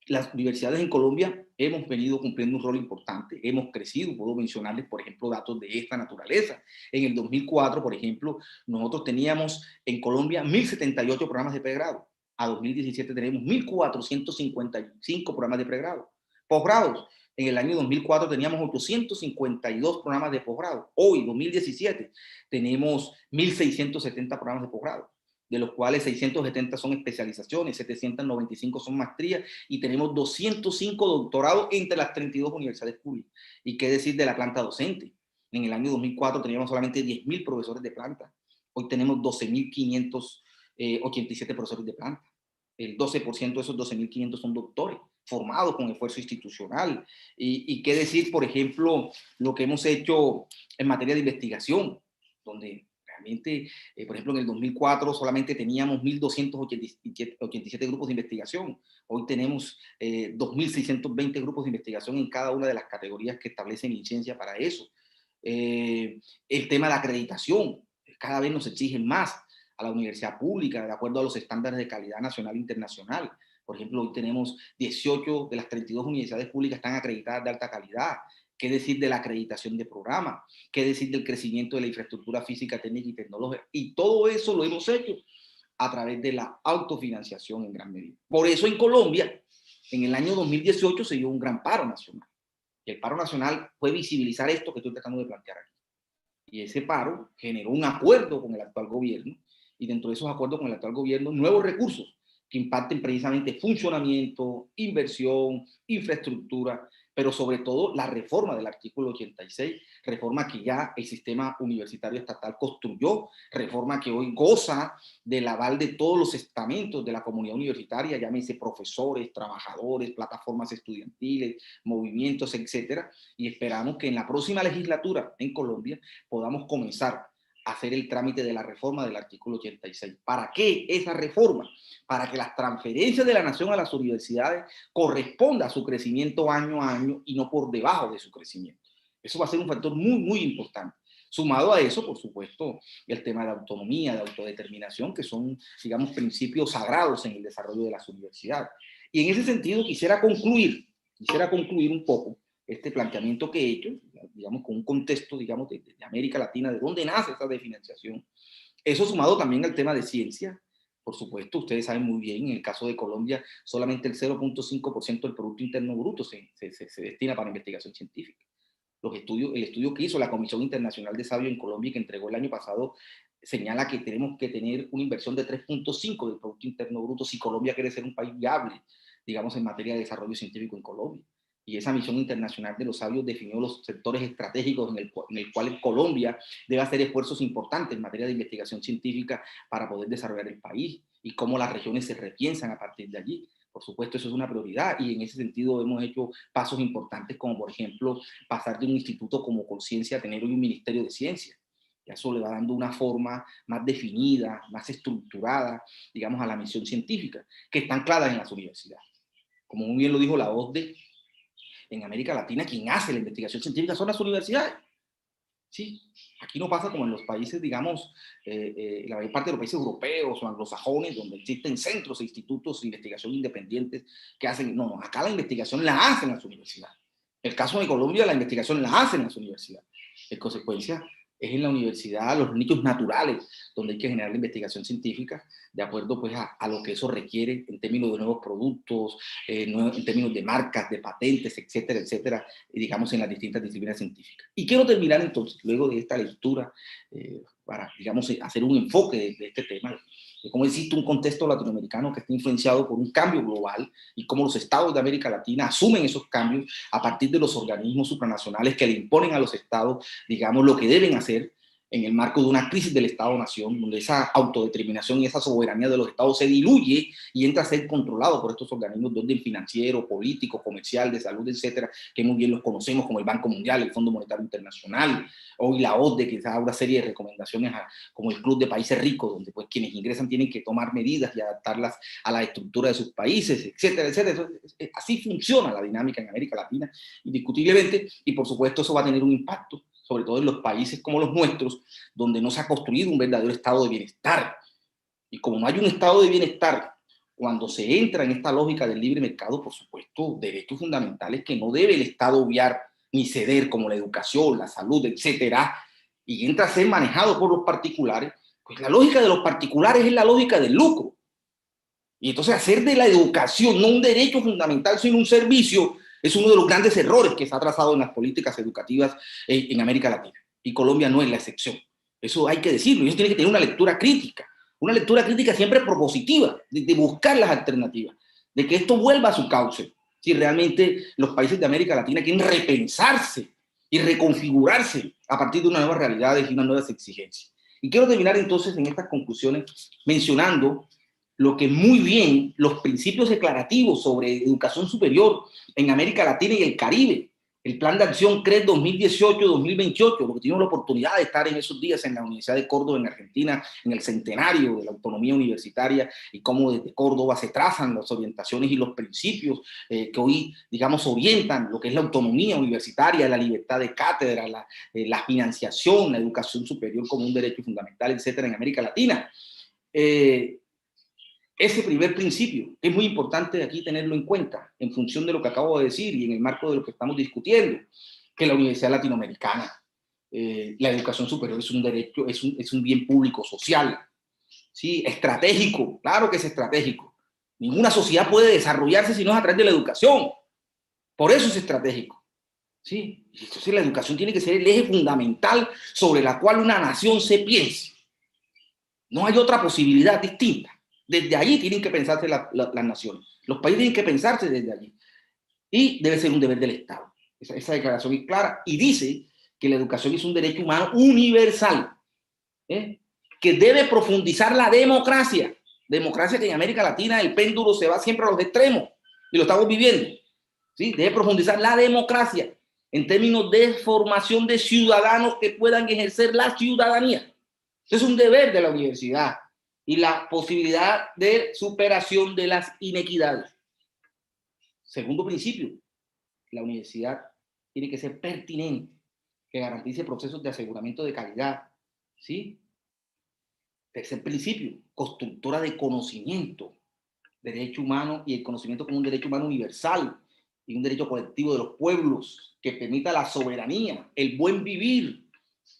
las universidades en Colombia hemos venido cumpliendo un rol importante, hemos crecido, puedo mencionarles, por ejemplo, datos de esta naturaleza. En el 2004, por ejemplo, nosotros teníamos en Colombia 1.078 programas de pregrado. A 2017 tenemos 1.455 programas de pregrado. Posgrados, en el año 2004 teníamos 852 programas de posgrado. Hoy, 2017, tenemos 1.670 programas de posgrado, de los cuales 670 son especializaciones, 795 son maestrías y tenemos 205 doctorados entre las 32 universidades públicas. ¿Y qué decir de la planta docente? En el año 2004 teníamos solamente 10.000 profesores de planta. Hoy tenemos 12.587 profesores de planta. El 12% de esos 12.500 son doctores, formados con esfuerzo institucional. Y qué decir, por ejemplo, lo que hemos hecho en materia de investigación, donde realmente, por ejemplo, en el 2004 solamente teníamos 1.287 grupos de investigación. Hoy tenemos 2.620 grupos de investigación en cada una de las categorías que establecen licencia para eso. El tema de la acreditación, cada vez nos exigen más a la universidad pública, de acuerdo a los estándares de calidad nacional e internacional. Por ejemplo, hoy tenemos 18 de las 32 universidades públicas están acreditadas de alta calidad. ¿Qué decir de la acreditación de programas? ¿Qué decir del crecimiento de la infraestructura física, técnica y tecnológica? Y todo eso lo hemos hecho a través de la autofinanciación en gran medida. Por eso en Colombia, en el año 2018 se dio un gran paro nacional. Y el paro nacional fue visibilizar esto que estoy tratando de plantear aquí. Y ese paro generó un acuerdo con el actual gobierno, y dentro de esos acuerdos con el actual gobierno, nuevos recursos que impacten precisamente funcionamiento, inversión, infraestructura, pero sobre todo la reforma del artículo 86, reforma que ya el sistema universitario estatal construyó, reforma que hoy goza del aval de todos los estamentos de la comunidad universitaria, llámese profesores, trabajadores, plataformas estudiantiles, movimientos, etcétera, y esperamos que en la próxima legislatura en Colombia podamos comenzar a hacer el trámite de la reforma del artículo 86. ¿Para qué esa reforma? Para que las transferencias de la nación a las universidades correspondan a su crecimiento año a año y no por debajo de su crecimiento. Eso va a ser un factor muy, muy importante. Sumado a eso, por supuesto, el tema de autonomía, de autodeterminación, que son, digamos, principios sagrados en el desarrollo de las universidades. Y en ese sentido quisiera concluir un poco este planteamiento que he hecho, digamos, con un contexto, digamos, de América Latina, de dónde nace esta financiación. Eso sumado también al tema de ciencia. Por supuesto, ustedes saben muy bien, en el caso de Colombia, solamente el 0.5% del Producto Interno Bruto se destina para investigación científica. El estudio que hizo la Comisión Internacional de Desarrollo en Colombia, que entregó el año pasado, señala que tenemos que tener una inversión de 3.5 del Producto Interno Bruto si Colombia quiere ser un país viable, digamos, en materia de desarrollo científico en Colombia. Y esa misión internacional de los sabios definió los sectores estratégicos en el cual Colombia debe hacer esfuerzos importantes en materia de investigación científica para poder desarrollar el país y cómo las regiones se repiensan a partir de allí. Por supuesto, eso es una prioridad y en ese sentido hemos hecho pasos importantes como, por ejemplo, pasar de un instituto como Conciencia a tener hoy un Ministerio de Ciencia. Y eso le va dando una forma más definida, más estructurada, digamos, a la misión científica, que está anclada en las universidades. Como muy bien lo dijo la OCDE, en América Latina quien hace la investigación científica son las universidades. Sí, aquí no pasa como en los países, digamos, la mayor parte de los países europeos o anglosajones, donde existen centros e institutos de investigación independientes que hacen, no, acá la investigación la hacen las universidades. En el caso de Colombia, la investigación la hacen las universidades. En consecuencia, es en la universidad, los nichos naturales, donde hay que generar la investigación científica de acuerdo pues, a lo que eso requiere en términos de nuevos productos, en términos de marcas, de patentes, etcétera, etcétera, digamos en las distintas disciplinas científicas. Y quiero terminar entonces, luego de esta lectura para, digamos, hacer un enfoque de este tema, de cómo existe un contexto latinoamericano que está influenciado por un cambio global y cómo los estados de América Latina asumen esos cambios a partir de los organismos supranacionales que le imponen a los estados, digamos, lo que deben hacer en el marco de una crisis del Estado-Nación, donde esa autodeterminación y esa soberanía de los estados se diluye y entra a ser controlado por estos organismos de orden financiero, político, comercial, de salud, etcétera, que muy bien los conocemos como el Banco Mundial, el Fondo Monetario Internacional, hoy la OCDE, que da una serie de recomendaciones como el Club de Países Ricos, donde pues quienes ingresan tienen que tomar medidas y adaptarlas a la estructura de sus países, etcétera, etcétera. Así funciona la dinámica en América Latina, indiscutiblemente, y por supuesto eso va a tener un impacto sobre todo en los países como los nuestros, donde no se ha construido un verdadero estado de bienestar. Y como no hay un estado de bienestar, cuando se entra en esta lógica del libre mercado, por supuesto, derechos fundamentales que no debe el Estado obviar ni ceder, como la educación, la salud, etcétera, y entra a ser manejado por los particulares, pues la lógica de los particulares es la lógica del lucro. Y entonces hacer de la educación no un derecho fundamental, sino un servicio, es uno de los grandes errores que se ha trazado en las políticas educativas en América Latina. Y Colombia no es la excepción. Eso hay que decirlo. Y eso tiene que tener una lectura crítica siempre propositiva, de buscar las alternativas, de que esto vuelva a su cauce. Si realmente los países de América Latina quieren repensarse y reconfigurarse a partir de unas nuevas realidades y unas nuevas exigencias. Y quiero terminar entonces en estas conclusiones mencionando lo que muy bien los principios declarativos sobre educación superior en América Latina y el Caribe, el Plan de Acción CRED 2018-2028, lo que tuvimos la oportunidad de estar en esos días en la Universidad de Córdoba en Argentina, en el centenario de la autonomía universitaria, y cómo desde Córdoba se trazan las orientaciones y los principios que hoy, digamos, orientan lo que es la autonomía universitaria, la libertad de cátedra, la financiación, la educación superior como un derecho fundamental, etcétera, en América Latina. Ese primer principio es muy importante aquí tenerlo en cuenta en función de lo que acabo de decir y en el marco de lo que estamos discutiendo, que la Universidad Latinoamericana, la educación superior es un derecho, es un bien público social, ¿sí? Estratégico, claro que es estratégico. Ninguna sociedad puede desarrollarse si no es a través de la educación. Por eso es estratégico, ¿sí? Entonces la educación tiene que ser el eje fundamental sobre la cual una nación se piense. No hay otra posibilidad distinta. Desde allí tienen que pensarse las naciones. Los países tienen que pensarse desde allí. Y debe ser un deber del Estado. Esa declaración es clara y dice que la educación es un derecho humano universal, que debe profundizar la democracia. Democracia que en América Latina el péndulo se va siempre a los extremos y lo estamos viviendo. ¿Sí? Debe profundizar la democracia en términos de formación de ciudadanos que puedan ejercer la ciudadanía. Es un deber de la universidad y la posibilidad de superación de las inequidades. Segundo principio, la universidad tiene que ser pertinente, que garantice procesos de aseguramiento de calidad, ¿sí? Tercer principio, constructora de conocimiento, derecho humano y el conocimiento como un derecho humano universal y un derecho colectivo de los pueblos que permita la soberanía, el buen vivir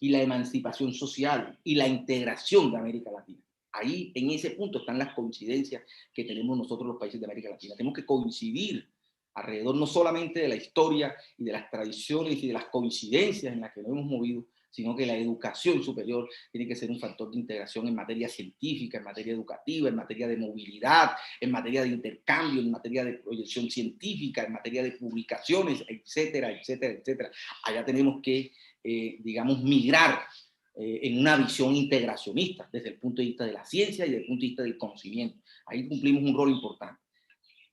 y la emancipación social y la integración de América Latina. Ahí, en ese punto, están las coincidencias que tenemos nosotros los países de América Latina. Tenemos que coincidir alrededor no solamente de la historia y de las tradiciones y de las coincidencias en las que nos hemos movido, sino que la educación superior tiene que ser un factor de integración en materia científica, en materia educativa, en materia de movilidad, en materia de intercambio, en materia de proyección científica, en materia de publicaciones, etcétera, etcétera, etcétera. Allá tenemos que, digamos, migrar en una visión integracionista desde el punto de vista de la ciencia y desde el punto de vista del conocimiento. Ahí cumplimos un rol importante.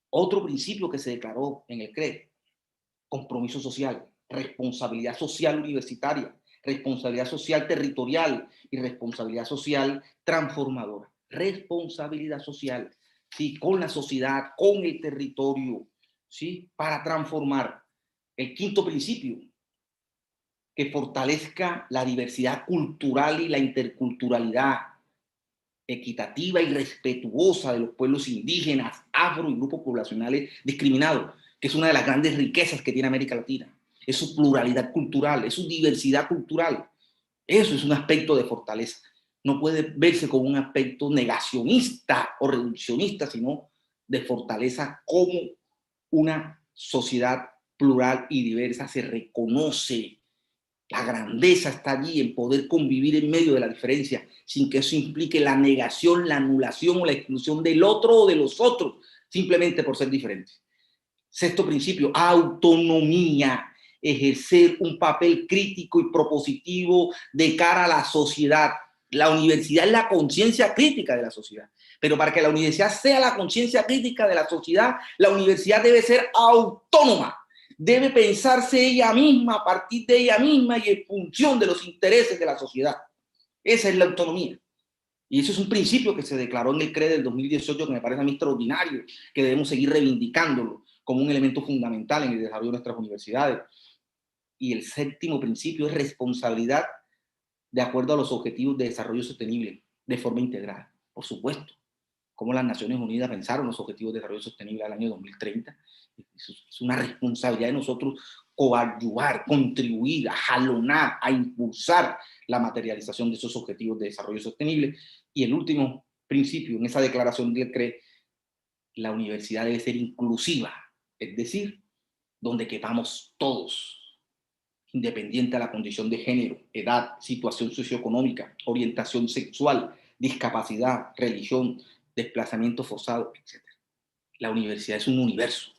Otro principio que se declaró en el CRED, compromiso social, responsabilidad social universitaria, responsabilidad social territorial y responsabilidad social transformadora. Responsabilidad social, ¿sí? Con la sociedad, con el territorio, ¿sí? Para transformar. El quinto principio, que fortalezca la diversidad cultural y la interculturalidad equitativa y respetuosa de los pueblos indígenas, afro y grupos poblacionales discriminados, que es una de las grandes riquezas que tiene América Latina. Es su pluralidad cultural, es su diversidad cultural. Eso es un aspecto de fortaleza. No puede verse como un aspecto negacionista o reduccionista, sino de fortaleza como una sociedad plural y diversa se reconoce La grandeza está allí en poder convivir en medio de la diferencia, sin que eso implique la negación, la anulación o la exclusión del otro o de los otros, simplemente por ser diferentes. Sexto principio, autonomía, ejercer un papel crítico y propositivo de cara a la sociedad. La universidad es la conciencia crítica de la sociedad, pero para que la universidad sea la conciencia crítica de la sociedad, la universidad debe ser autónoma. Debe pensarse ella misma a partir de ella misma y en función de los intereses de la sociedad. Esa es la autonomía. Y eso es un principio que se declaró en el CRE del 2018 que me parece a mí extraordinario, que debemos seguir reivindicándolo como un elemento fundamental en el desarrollo de nuestras universidades. Y el séptimo principio es responsabilidad de acuerdo a los objetivos de desarrollo sostenible, de forma integral. Por supuesto, como las Naciones Unidas pensaron los objetivos de desarrollo sostenible al año 2030. Es una responsabilidad de nosotros coadyuvar, contribuir, a jalonar, a impulsar la materialización de esos objetivos de desarrollo sostenible. Y el último principio en esa declaración del CRE, la universidad debe ser inclusiva, es decir, donde quepamos todos, independiente de la condición de género, edad, situación socioeconómica, orientación sexual, discapacidad, religión, desplazamiento forzado, etc. La universidad es un universo.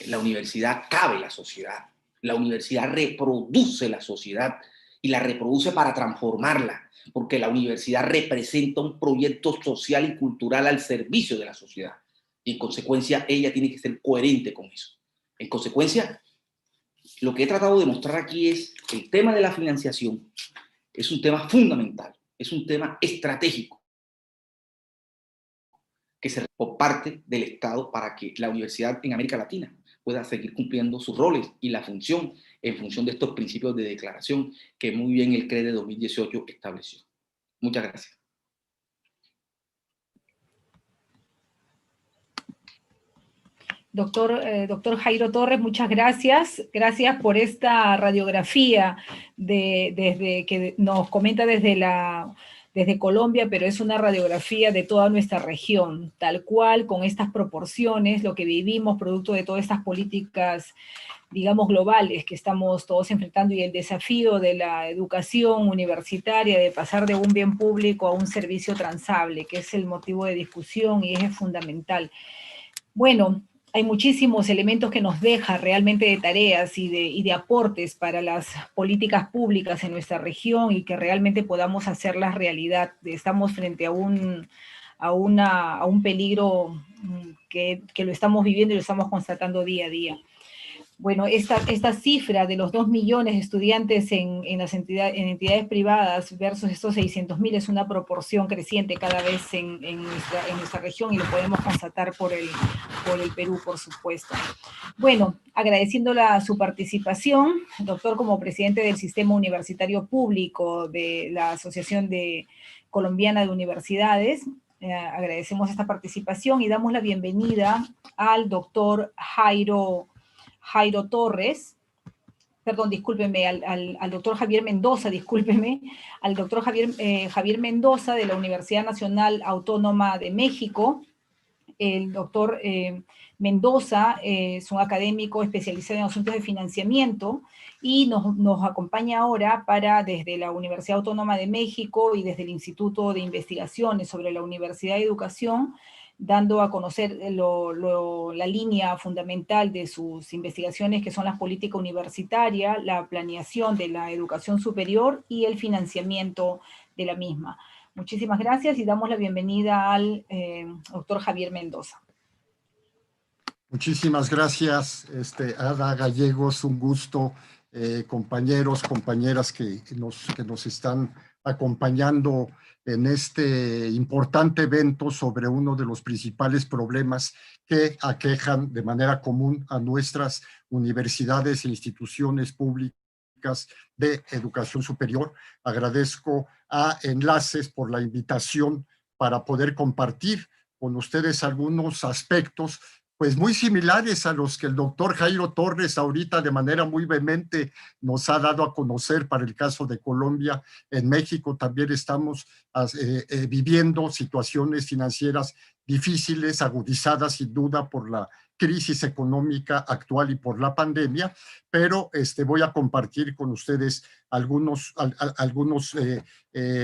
En la universidad cabe la sociedad. La universidad reproduce la sociedad y la reproduce para transformarla, porque la universidad representa un proyecto social y cultural al servicio de la sociedad. Y en consecuencia, ella tiene que ser coherente con eso. En consecuencia, lo que he tratado de mostrar aquí es que el tema de la financiación es un tema fundamental, es un tema estratégico que se por parte del Estado para que la universidad en América Latina pueda seguir cumpliendo sus roles y la función en función de estos principios de declaración que muy bien el CRE de 2018 estableció. Muchas gracias. Doctor Jairo Torres, muchas gracias. Gracias por esta radiografía desde que nos comenta desde Colombia, pero es una radiografía de toda nuestra región, tal cual, con estas proporciones, lo que vivimos producto de todas estas políticas, digamos, globales que estamos todos enfrentando y el desafío de la educación universitaria, de pasar de un bien público a un servicio transable, que es el motivo de discusión y es fundamental. Bueno, hay muchísimos elementos que nos deja realmente de tareas y de aportes para las políticas públicas en nuestra región y que realmente podamos hacerlas realidad. Estamos frente a un peligro que lo estamos viviendo y lo estamos constatando día a día. Bueno, esta cifra de los 2 millones de estudiantes en entidades privadas versus estos 600.000 es una proporción creciente cada vez en nuestra región y lo podemos constatar por el Perú, por supuesto. Bueno, agradeciendo su participación, doctor, como presidente del Sistema Universitario Público de la Asociación Colombiana de Universidades, agradecemos esta participación y damos la bienvenida al doctor Jairo Torres, perdón, discúlpeme, al doctor Javier Mendoza, discúlpeme, al doctor Javier Mendoza de la Universidad Nacional Autónoma de México. El doctor Mendoza es un académico especializado en asuntos de financiamiento y nos acompaña ahora desde la Universidad Autónoma de México y desde el Instituto de Investigaciones sobre la Universidad y Educación, dando a conocer la línea fundamental de sus investigaciones, que son la política universitaria, la planeación de la educación superior y el financiamiento de la misma. Muchísimas gracias y damos la bienvenida al doctor Javier Mendoza. Muchísimas gracias, Ada Gallegos, un gusto, compañeros, compañeras que nos están acompañando en este importante evento sobre uno de los principales problemas que aquejan de manera común a nuestras universidades e instituciones públicas de educación superior. Agradezco a Enlaces por la invitación para poder compartir con ustedes algunos aspectos pues muy similares a los que el doctor Jairo Torres ahorita de manera muy vehemente nos ha dado a conocer para el caso de Colombia. En México también estamos viviendo situaciones financieras difíciles, agudizadas sin duda por la crisis económica actual y por la pandemia, pero voy a compartir con ustedes algunos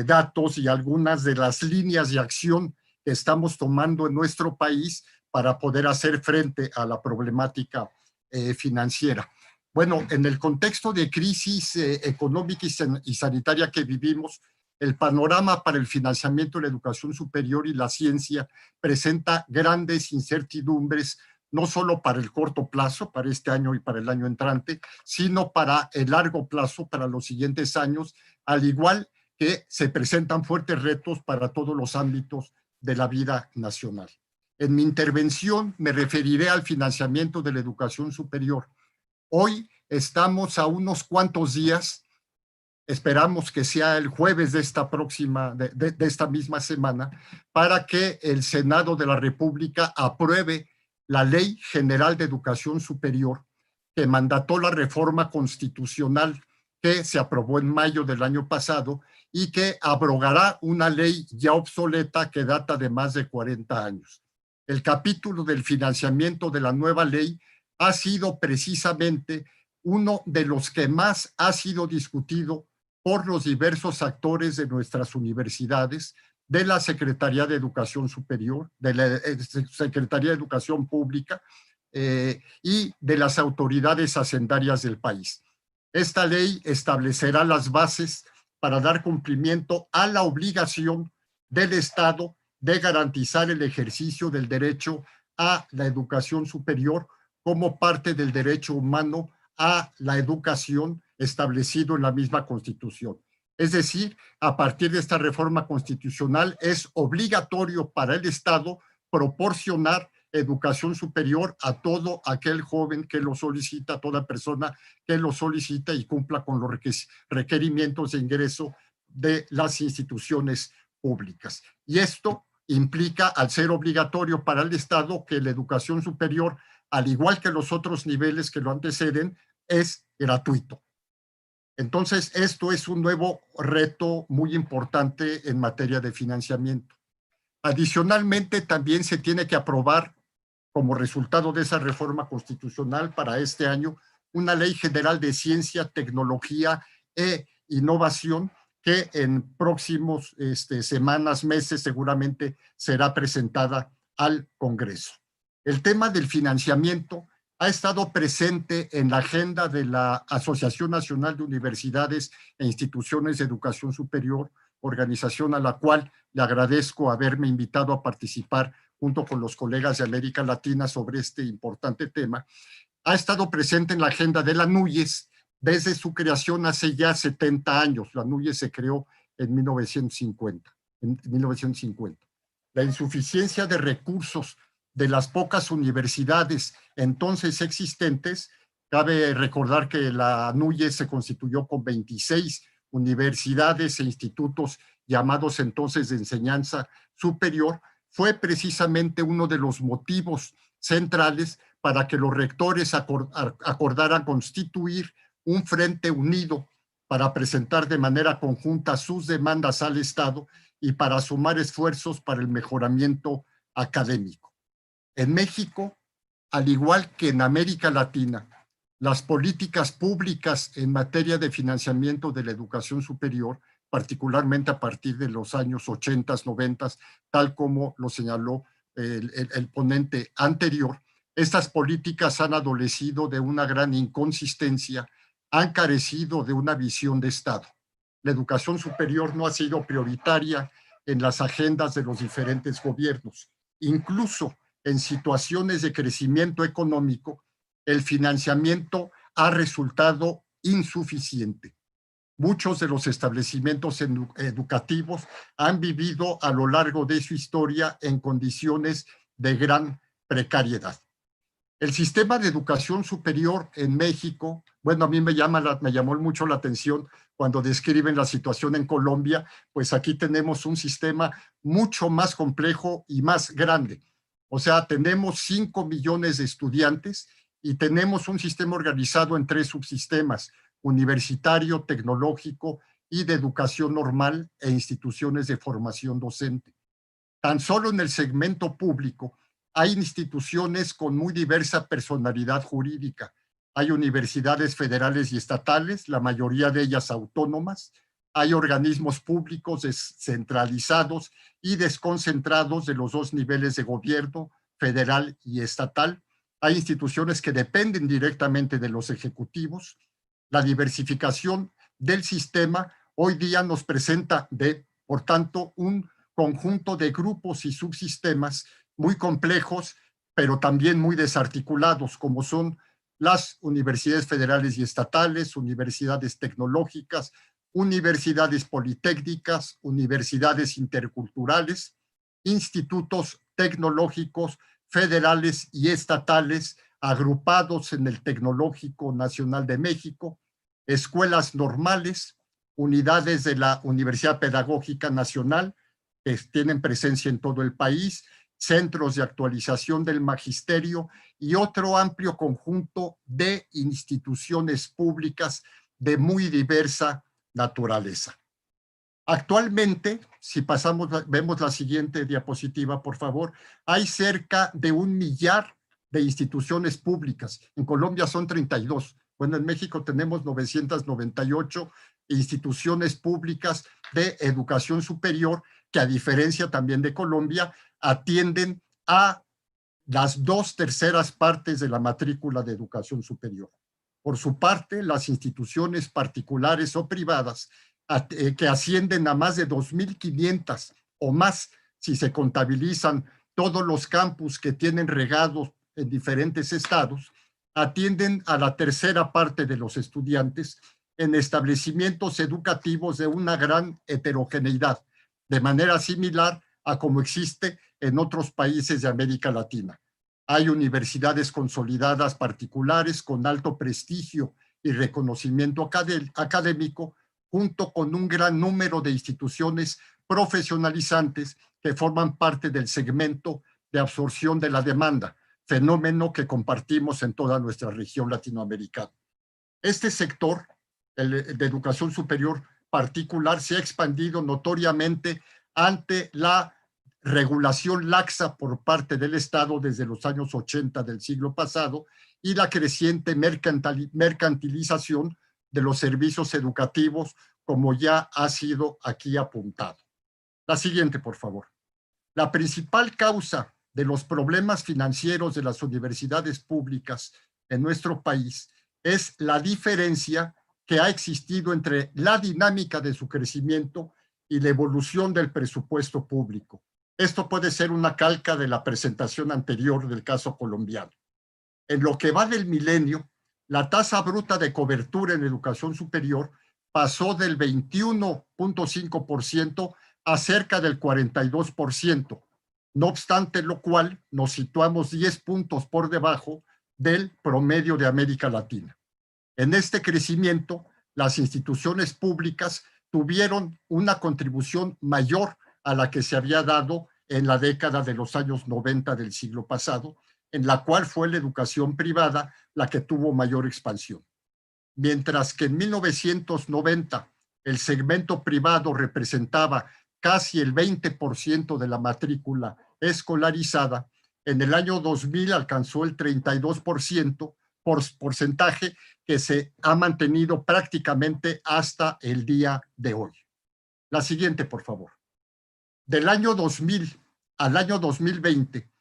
datos y algunas de las líneas de acción que estamos tomando en nuestro país para poder hacer frente a la problemática financiera. Bueno, en el contexto de crisis económica y sanitaria que vivimos, el panorama para el financiamiento de la educación superior y la ciencia presenta grandes incertidumbres, no solo para el corto plazo, para este año y para el año entrante, sino para el largo plazo, para los siguientes años, al igual que se presentan fuertes retos para todos los ámbitos de la vida nacional. En mi intervención me referiré al financiamiento de la educación superior. Hoy estamos a unos cuantos días, esperamos que sea el jueves de esta misma semana, para que el Senado de la República apruebe la Ley General de Educación Superior, que mandató la reforma constitucional que se aprobó en mayo del año pasado y que abrogará una ley ya obsoleta que data de más de 40 años. El capítulo del financiamiento de la nueva ley ha sido precisamente uno de los que más ha sido discutido por los diversos actores de nuestras universidades, de la Secretaría de Educación Superior, de la Secretaría de Educación Pública y de las autoridades hacendarias del país. Esta ley establecerá las bases para dar cumplimiento a la obligación del Estado de garantizar el ejercicio del derecho a la educación superior como parte del derecho humano a la educación establecido en la misma Constitución. Es decir, a partir de esta reforma constitucional es obligatorio para el Estado proporcionar educación superior a todo aquel joven que lo solicita, a toda persona que lo solicita y cumpla con los requerimientos de ingreso de las instituciones públicas. Y esto implica, al ser obligatorio para el Estado, que la educación superior, al igual que los otros niveles que lo anteceden, es gratuito. Entonces, esto es un nuevo reto muy importante en materia de financiamiento. Adicionalmente, también se tiene que aprobar, como resultado de esa reforma constitucional para este año, una ley general de ciencia, tecnología e innovación que en próximos semanas, meses, seguramente será presentada al Congreso. El tema del financiamiento ha estado presente en la agenda de la Asociación Nacional de Universidades e Instituciones de Educación Superior, organización a la cual le agradezco haberme invitado a participar junto con los colegas de América Latina sobre este importante tema. Ha estado presente en la agenda de la NUYES desde su creación hace ya 70 años. La NUYES se creó en 1950. La insuficiencia de recursos de las pocas universidades entonces existentes, cabe recordar que la NUYES se constituyó con 26 universidades e institutos llamados entonces de enseñanza superior, fue precisamente uno de los motivos centrales para que los rectores acordaran constituir un frente unido para presentar de manera conjunta sus demandas al Estado y para sumar esfuerzos para el mejoramiento académico. En México, al igual que en América Latina, las políticas públicas en materia de financiamiento de la educación superior, particularmente a partir de los años 80, 90, tal como lo señaló el ponente anterior, estas políticas han adolecido de una gran inconsistencia, han carecido de una visión de Estado. La educación superior no ha sido prioritaria en las agendas de los diferentes gobiernos. Incluso en situaciones de crecimiento económico, el financiamiento ha resultado insuficiente. Muchos de los establecimientos educativos han vivido a lo largo de su historia en condiciones de gran precariedad. El sistema de educación superior en México, bueno, a mí me llamó mucho la atención cuando describen la situación en Colombia, pues aquí tenemos un sistema mucho más complejo y más grande. O sea, tenemos 5 millones de estudiantes y tenemos un sistema organizado en 3 subsistemas: universitario, tecnológico y de educación normal e instituciones de formación docente. Tan solo en el segmento público hay instituciones con muy diversa personalidad jurídica. Hay universidades federales y estatales, la mayoría de ellas autónomas. Hay organismos públicos descentralizados y desconcentrados de los dos niveles de gobierno, federal y estatal. Hay instituciones que dependen directamente de los ejecutivos. La diversificación del sistema hoy día nos presenta, por tanto, un conjunto de grupos y subsistemas muy complejos, pero también muy desarticulados, como son las universidades federales y estatales, universidades tecnológicas, universidades politécnicas, universidades interculturales, institutos tecnológicos federales y estatales agrupados en el Tecnológico Nacional de México, escuelas normales, unidades de la Universidad Pedagógica Nacional, que tienen presencia en todo el país, centros de actualización del magisterio y otro amplio conjunto de instituciones públicas de muy diversa naturaleza. Actualmente, si vemos la siguiente diapositiva, por favor, hay cerca de 1 millar de instituciones públicas. En Colombia son 32. Bueno, en México tenemos 998 instituciones públicas de educación superior que, a diferencia también de Colombia, atienden a las 2/3 partes de la matrícula de educación superior. Por su parte, las instituciones particulares o privadas que ascienden a más de 2.500 o más si se contabilizan todos los campus que tienen regados en diferentes estados, atienden a la 1/3 parte de los estudiantes en establecimientos educativos de una gran heterogeneidad, de manera similar a como existe en otros países de América Latina. Hay universidades consolidadas particulares con alto prestigio y reconocimiento académico, junto con un gran número de instituciones profesionalizantes que forman parte del segmento de absorción de la demanda, fenómeno que compartimos en toda nuestra región latinoamericana. Este sector, el de educación superior particular, se ha expandido notoriamente ante la regulación laxa por parte del Estado desde los años 80 del siglo pasado y la creciente mercantilización de los servicios educativos, como ya ha sido aquí apuntado. La siguiente, por favor. La principal causa de los problemas financieros de las universidades públicas en nuestro país es la diferencia que ha existido entre la dinámica de su crecimiento y la evolución del presupuesto público. Esto puede ser una calca de la presentación anterior del caso colombiano. En lo que va del milenio, la tasa bruta de cobertura en educación superior pasó del 21.5% a cerca del 42%, no obstante lo cual nos situamos 10 puntos por debajo del promedio de América Latina. En este crecimiento, las instituciones públicas tuvieron una contribución mayor a la que se había dado en la década de los años 90 del siglo pasado, en la cual fue la educación privada la que tuvo mayor expansión. Mientras que en 1990 el segmento privado representaba casi el 20% de la matrícula escolarizada, en el año 2000 alcanzó el 32%, porcentaje que se ha mantenido prácticamente hasta el día de hoy. La siguiente, por favor. Del año 2000 al año 2020,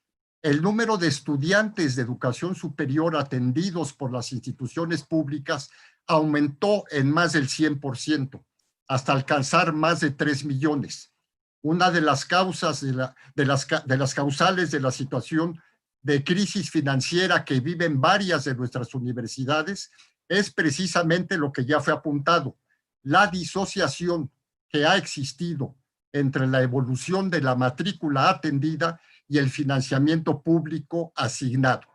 el número de estudiantes de educación superior atendidos por las instituciones públicas aumentó en más del 100%, hasta alcanzar más de 3 millones. Una de las causas de las causales de la situación de crisis financiera que viven varias de nuestras universidades es precisamente lo que ya fue apuntado, la disociación que ha existido entre la evolución de la matrícula atendida y el financiamiento público asignado.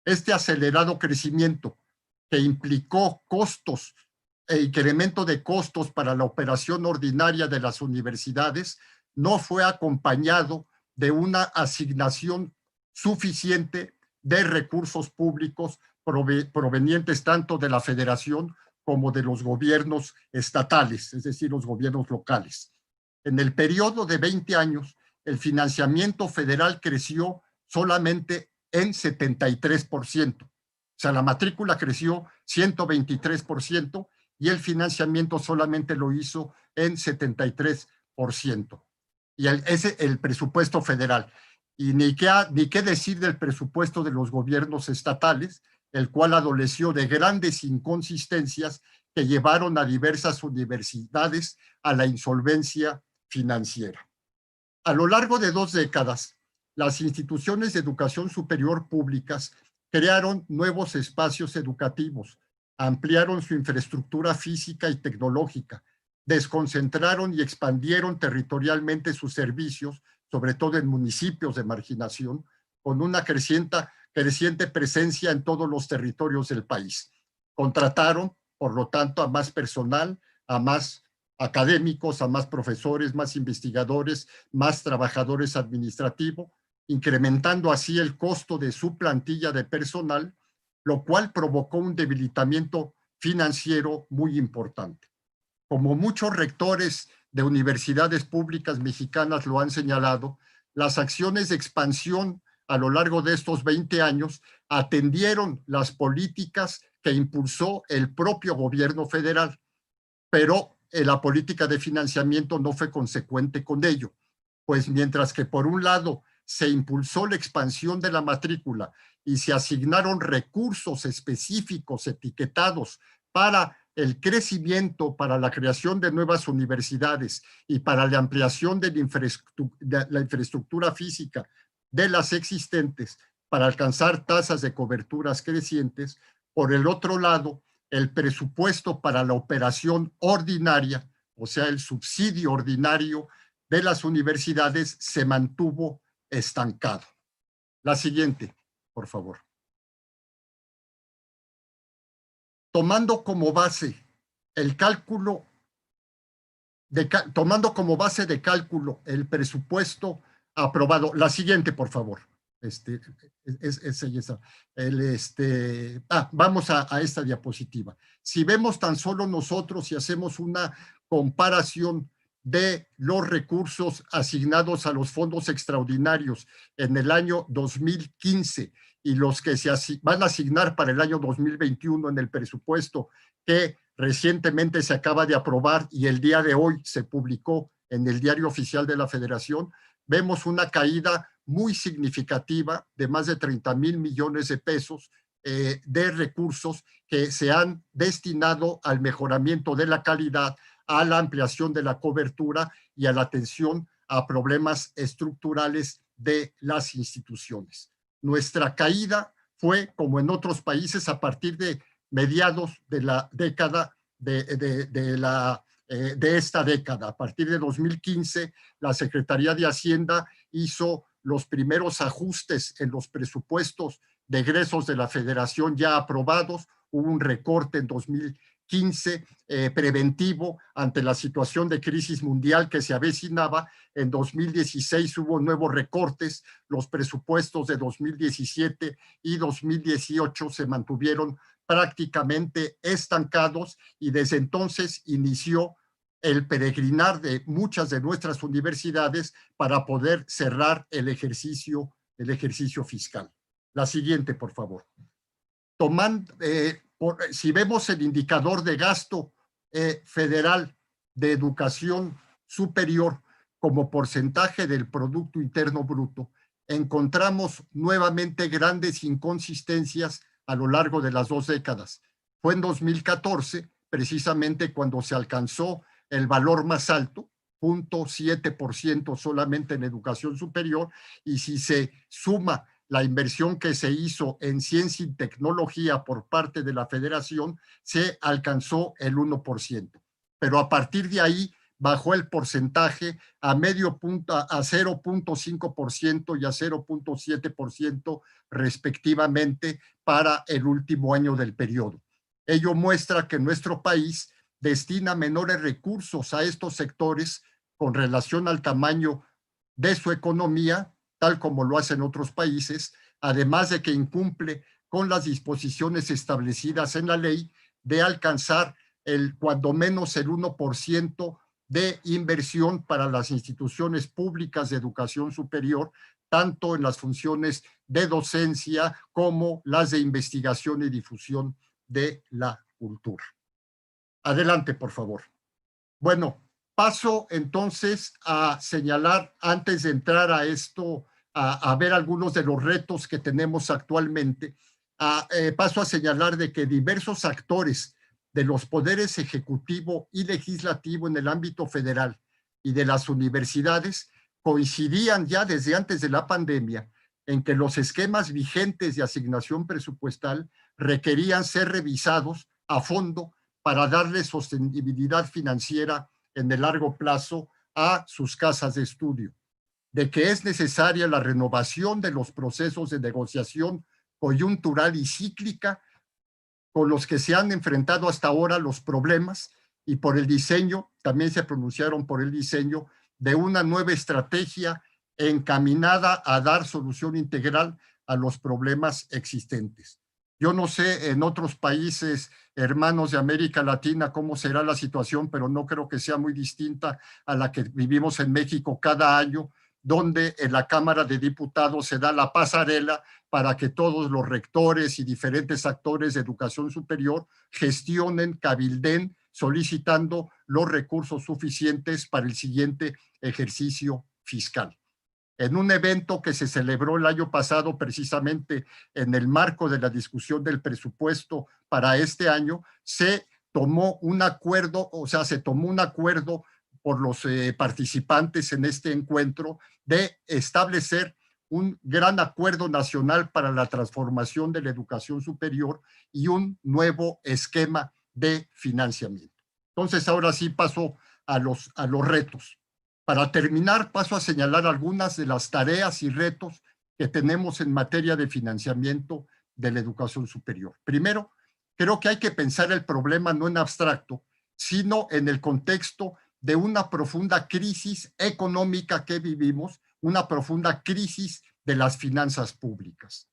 Este acelerado crecimiento que implicó costos e incremento de costos para la operación ordinaria de las universidades no fue acompañado de una asignación suficiente de recursos públicos provenientes tanto de la federación como de los gobiernos estatales, es decir, los gobiernos locales. En el periodo de 20 años, el financiamiento federal creció solamente en 73%. O sea, la matrícula creció 123% y el financiamiento solamente lo hizo en 73%. Y ese el presupuesto federal. Y ni qué decir del presupuesto de los gobiernos estatales, el cual adoleció de grandes inconsistencias que llevaron a diversas universidades a la insolvencia financiera. A lo largo de 2 décadas, las instituciones de educación superior públicas crearon nuevos espacios educativos, ampliaron su infraestructura física y tecnológica, desconcentraron y expandieron territorialmente sus servicios, sobre todo en municipios de marginación, con una creciente presencia en todos los territorios del país. Contrataron, por lo tanto, a más personal, a más académicos, a más profesores, más investigadores, más trabajadores administrativos, incrementando así el costo de su plantilla de personal, lo cual provocó un debilitamiento financiero muy importante. Como muchos rectores de universidades públicas mexicanas lo han señalado, las acciones de expansión a lo largo de estos 20 años atendieron las políticas que impulsó el propio gobierno federal, pero la política de financiamiento no fue consecuente con ello, pues mientras que por un lado se impulsó la expansión de la matrícula y se asignaron recursos específicos etiquetados para el crecimiento, para la creación de nuevas universidades y para la ampliación de la infraestructura física de las existentes para alcanzar tasas de coberturas crecientes, por el otro lado, el presupuesto para la operación ordinaria, o sea, el subsidio ordinario de las universidades se mantuvo estancado. La siguiente, por favor. Tomando como base el cálculo, tomando como base de cálculo el presupuesto aprobado. La siguiente, por favor. Vamos a esta diapositiva. Si vemos tan solo nosotros y hacemos una comparación de los recursos asignados a los fondos extraordinarios en el año 2015 y los que se van a asignar para el año 2021 en el presupuesto que recientemente se acaba de aprobar y el día de hoy se publicó en el Diario Oficial de la Federación, vemos una caída muy significativa de más de 30,000 millones de pesos de recursos que se han destinado al mejoramiento de la calidad, a la ampliación de la cobertura y a la atención a problemas estructurales de las instituciones. Nuestra caída fue, como en otros países, a partir de mediados de la década de esta década. A partir de 2015, la Secretaría de Hacienda hizo los primeros ajustes en los presupuestos de egresos de la Federación ya aprobados. Hubo un recorte en 2015 preventivo ante la situación de crisis mundial que se avecinaba. En 2016 hubo nuevos recortes. Los presupuestos de 2017 y 2018 se mantuvieron prácticamente estancados y desde entonces inició el peregrinar de muchas de nuestras universidades para poder cerrar el ejercicio fiscal. La siguiente, por favor. Si vemos el indicador de gasto federal de educación superior como porcentaje del Producto Interno Bruto, encontramos nuevamente grandes inconsistencias a lo largo de las 2 décadas. Fue en 2014, precisamente cuando se alcanzó el valor más alto, 0.7% solamente en educación superior, y si se suma la inversión que se hizo en ciencia y tecnología por parte de la Federación, se alcanzó el 1%. Pero a partir de ahí bajó el porcentaje a 0.5% y a 0.7% respectivamente para el último año del periodo. Ello muestra que nuestro país destina menores recursos a estos sectores con relación al tamaño de su economía, tal como lo hacen otros países, además de que incumple con las disposiciones establecidas en la ley de alcanzar cuando menos el 1% de inversión para las instituciones públicas de educación superior, tanto en las funciones de docencia como las de investigación y difusión de la cultura. Adelante, por favor. Bueno, paso entonces a señalar, antes de entrar a esto, a ver algunos de los retos que tenemos actualmente, paso a señalar de que diversos actores de los poderes ejecutivo y legislativo en el ámbito federal y de las universidades coincidían ya desde antes de la pandemia en que los esquemas vigentes de asignación presupuestal requerían ser revisados a fondo para darle sostenibilidad financiera en el largo plazo a sus casas de estudio, de que es necesaria la renovación de los procesos de negociación coyuntural y cíclica con los que se han enfrentado hasta ahora los problemas, y por el diseño, también se pronunciaron por el diseño de una nueva estrategia encaminada a dar solución integral a los problemas existentes. Yo no sé en otros países hermanos de América Latina cómo será la situación, pero no creo que sea muy distinta a la que vivimos en México cada año, donde en la Cámara de Diputados se da la pasarela para que todos los rectores y diferentes actores de educación superior gestionen, cabilden, solicitando los recursos suficientes para el siguiente ejercicio fiscal. En un evento que se celebró el año pasado precisamente en el marco de la discusión del presupuesto para este año, se tomó un acuerdo, por los participantes en este encuentro de establecer un gran acuerdo nacional para la transformación de la educación superior y un nuevo esquema de financiamiento. Entonces, ahora sí paso a los retos. Para terminar, paso a señalar algunas de las tareas y retos que tenemos en materia de financiamiento de la educación superior. Primero, creo que hay que pensar el problema no en abstracto, sino en el contexto de una profunda crisis económica que vivimos, una profunda crisis de las finanzas públicas.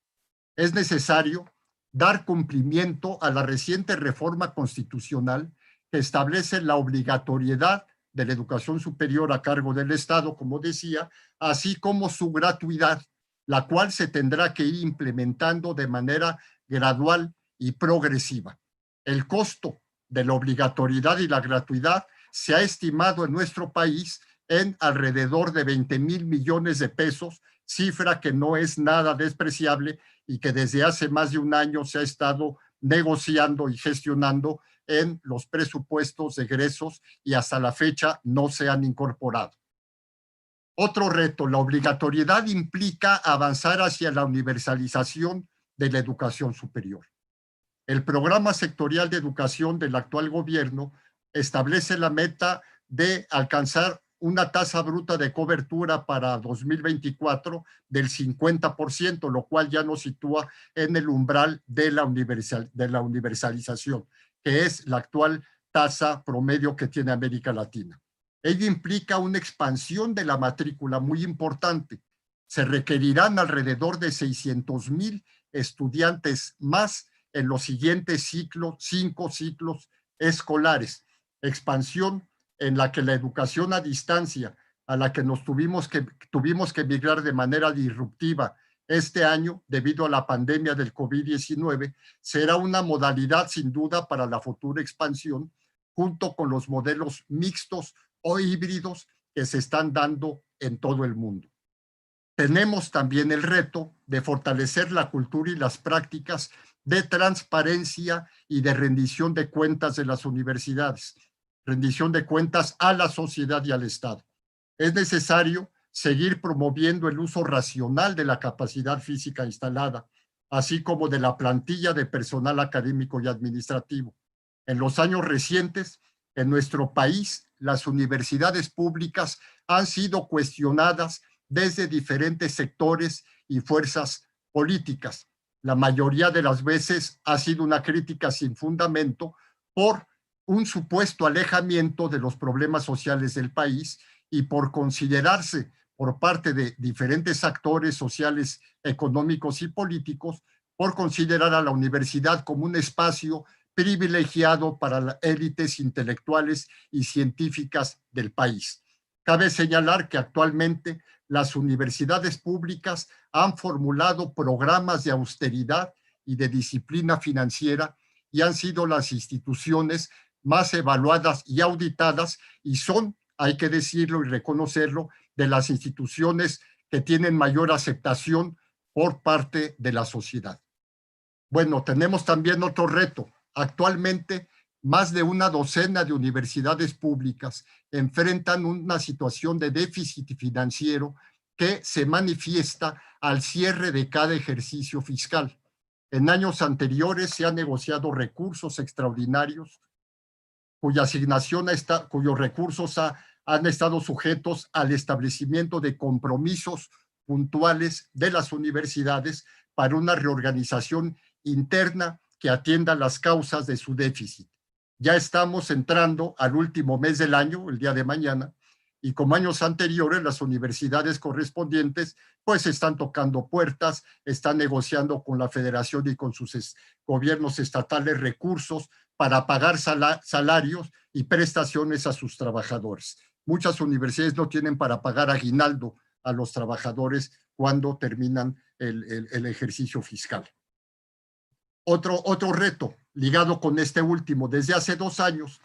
Es necesario dar cumplimiento a la reciente reforma constitucional que establece la obligatoriedad de la educación superior a cargo del Estado, como decía, así como su gratuidad, la cual se tendrá que ir implementando de manera gradual y progresiva. El costo de la obligatoriedad y la gratuidad se ha estimado en nuestro país en alrededor de 20,000 millones de pesos, cifra que no es nada despreciable y que desde hace más de un año se ha estado negociando y gestionando en los presupuestos de egresos y hasta la fecha no se han incorporado. Otro reto, la obligatoriedad implica avanzar hacia la universalización de la educación superior. El programa sectorial de educación del actual gobierno establece la meta de alcanzar una tasa bruta de cobertura para 2024 del 50%, lo cual ya nos sitúa en el umbral de la universalización, que es la actual tasa promedio que tiene América Latina. Ello implica una expansión de la matrícula muy importante. Se requerirán alrededor de 600,000 estudiantes más en los siguientes 5 ciclos escolares. Expansión en la que la educación a distancia, a la que tuvimos que migrar de manera disruptiva este año debido a la pandemia del COVID-19, será una modalidad sin duda para la futura expansión, junto con los modelos mixtos o híbridos que se están dando en todo el mundo. Tenemos también el reto de fortalecer la cultura y las prácticas de transparencia y de rendición de cuentas de las universidades, rendición de cuentas a la sociedad y al Estado. Es necesario seguir promoviendo el uso racional de la capacidad física instalada, así como de la plantilla de personal académico y administrativo. En los años recientes, en nuestro país, las universidades públicas han sido cuestionadas desde diferentes sectores y fuerzas políticas. La mayoría de las veces ha sido una crítica sin fundamento por un supuesto alejamiento de los problemas sociales del país y por considerarse por parte de diferentes actores sociales, económicos y políticos, por considerar a la universidad como un espacio privilegiado para las élites intelectuales y científicas del país. Cabe señalar que actualmente las universidades públicas han formulado programas de austeridad y de disciplina financiera y han sido las instituciones más evaluadas y auditadas y son, hay que decirlo y reconocerlo, de las instituciones que tienen mayor aceptación por parte de la sociedad. Bueno, tenemos también otro reto. Actualmente, más de una docena de universidades públicas enfrentan una situación de déficit financiero que se manifiesta al cierre de cada ejercicio fiscal. En años anteriores se han negociado recursos extraordinarios cuya asignación cuyos recursos han estado sujetos al establecimiento de compromisos puntuales de las universidades para una reorganización interna que atienda las causas de su déficit. Ya estamos entrando al último mes del año, el día de mañana, y como años anteriores, las universidades correspondientes pues están tocando puertas, están negociando con la federación y con sus gobiernos estatales recursos para pagar salarios y prestaciones a sus trabajadores. Muchas universidades no tienen para pagar aguinaldo a los trabajadores cuando terminan el ejercicio fiscal. Otro reto ligado con este último, desde hace 2 años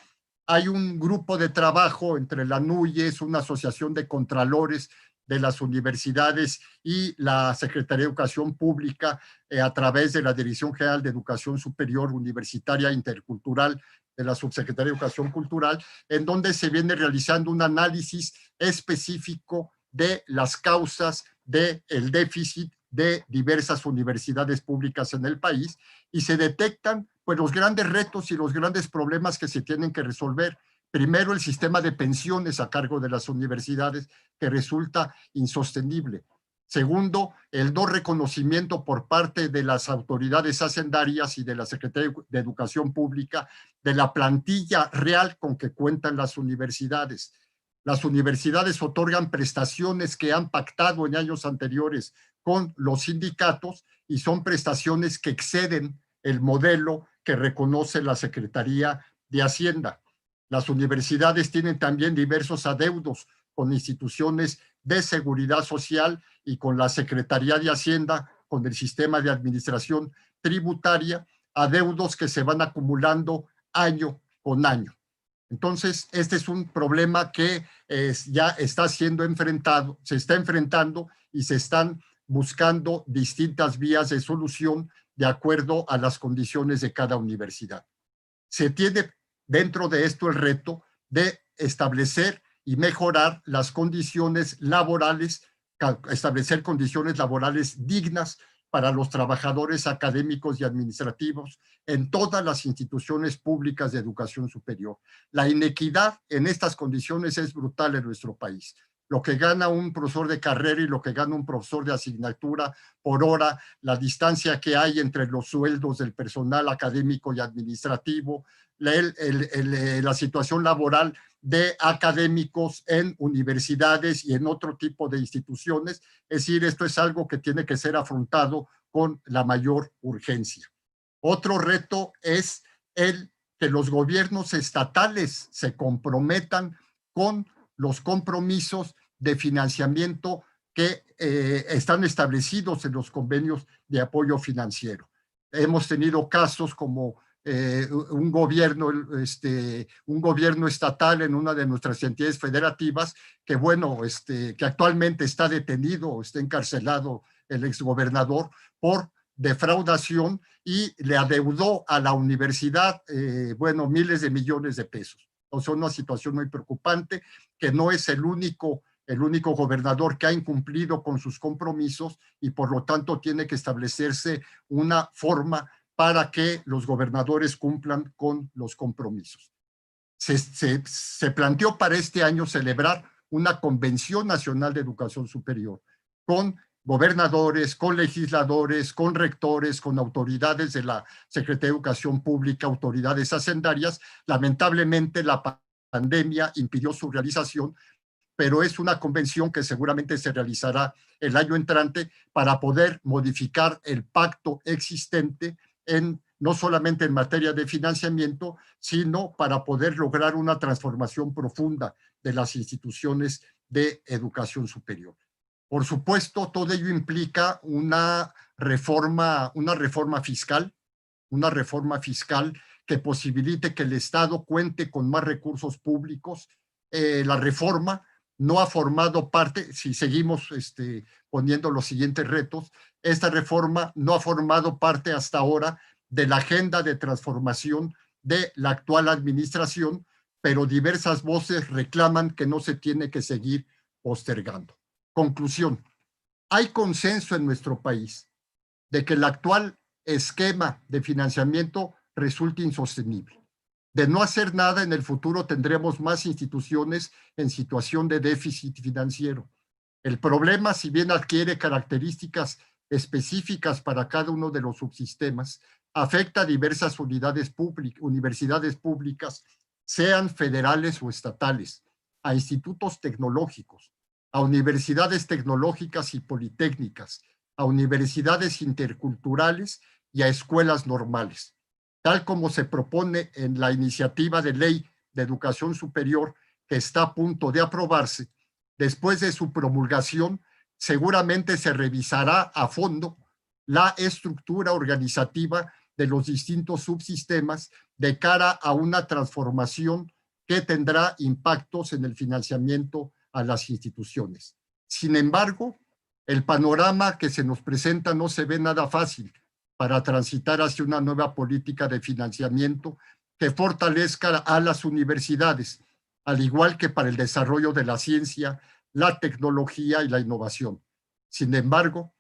hay un grupo de trabajo entre la NUYES, una asociación de contralores de las universidades y la Secretaría de Educación Pública a través de la Dirección General de Educación Superior Universitaria Intercultural de la Subsecretaría de Educación Cultural, en donde se viene realizando un análisis específico de las causas del déficit de diversas universidades públicas en el país y se detectan pues, los grandes retos y los grandes problemas que se tienen que resolver. Primero, el sistema de pensiones a cargo de las universidades, que resulta insostenible. Segundo, el no reconocimiento por parte de las autoridades hacendarias y de la Secretaría de Educación Pública de la plantilla real con que cuentan las universidades. Las universidades otorgan prestaciones que han pactado en años anteriores con los sindicatos y son prestaciones que exceden el modelo que reconoce la Secretaría de Hacienda. Las universidades tienen también diversos adeudos con instituciones de seguridad social y con la Secretaría de Hacienda, con el sistema de administración tributaria, adeudos que se van acumulando año con año. Entonces, este es un problema que ya está siendo enfrentado, se está enfrentando y se están buscando distintas vías de solución de acuerdo a las condiciones de cada universidad. Se tiene dentro de esto el reto de establecer y mejorar las condiciones laborales, establecer condiciones laborales dignas para los trabajadores académicos y administrativos en todas las instituciones públicas de educación superior. La inequidad en estas condiciones es brutal en nuestro país. Lo que gana un profesor de carrera y lo que gana un profesor de asignatura por hora, la distancia que hay entre los sueldos del personal académico y administrativo, la situación laboral de académicos en universidades y en otro tipo de instituciones. Es decir, esto es algo que tiene que ser afrontado con la mayor urgencia. Otro reto es que los gobiernos estatales se comprometan con los compromisos de financiamiento que están establecidos en los convenios de apoyo financiero. Hemos tenido casos como un gobierno estatal en una de nuestras entidades federativas que, bueno, que actualmente está detenido, está encarcelado el exgobernador por defraudación y le adeudó a la universidad, bueno, miles de millones de pesos. O sea, una situación muy preocupante que no es el único gobernador que ha incumplido con sus compromisos y por lo tanto tiene que establecerse una forma para que los gobernadores cumplan con los compromisos. Se planteó para este año celebrar una Convención Nacional de Educación Superior con gobernadores, con legisladores, con rectores, con autoridades de la Secretaría de Educación Pública, autoridades hacendarias. Lamentablemente la pandemia impidió su realización, pero es una convención que seguramente se realizará el año entrante para poder modificar el pacto existente en no solamente en materia de financiamiento, sino para poder lograr una transformación profunda de las instituciones de educación superior. Por supuesto, todo ello implica una reforma fiscal, que posibilite que el Estado cuente con más recursos públicos. La reforma no ha formado parte, si seguimos poniendo los siguientes retos, esta reforma no ha formado parte hasta ahora de la agenda de transformación de la actual administración, pero diversas voces reclaman que no se tiene que seguir postergando. Conclusión, hay consenso en nuestro país de que el actual esquema de financiamiento resulta insostenible. De no hacer nada, en el futuro tendremos más instituciones en situación de déficit financiero. El problema, si bien adquiere características específicas para cada uno de los subsistemas, afecta a diversas universidades públicas, sean federales o estatales, a institutos tecnológicos, a universidades tecnológicas y politécnicas, a universidades interculturales y a escuelas normales. Tal como se propone en la iniciativa de ley de educación superior que está a punto de aprobarse, después de su promulgación, seguramente se revisará a fondo la estructura organizativa de los distintos subsistemas de cara a una transformación que tendrá impactos en el financiamiento a las instituciones. Sin embargo, el panorama que se nos presenta no se ve nada fácil para transitar hacia una nueva política de financiamiento que fortalezca a las universidades, al igual que para el desarrollo de la ciencia, la tecnología y la innovación. Sin embargo,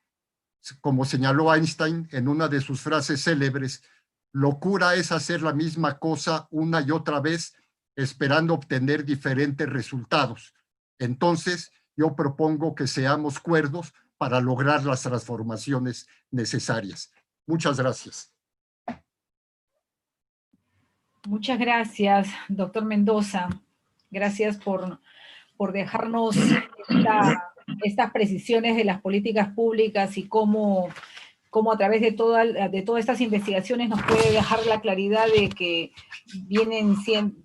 como señaló Einstein en una de sus frases célebres, locura es hacer la misma cosa una y otra vez, esperando obtener diferentes resultados. Entonces, yo propongo que seamos cuerdos para lograr las transformaciones necesarias. Muchas gracias. Muchas gracias, doctor Mendoza. Gracias por dejarnos estas precisiones de las políticas públicas y cómo a través de todas estas investigaciones nos puede dejar la claridad de que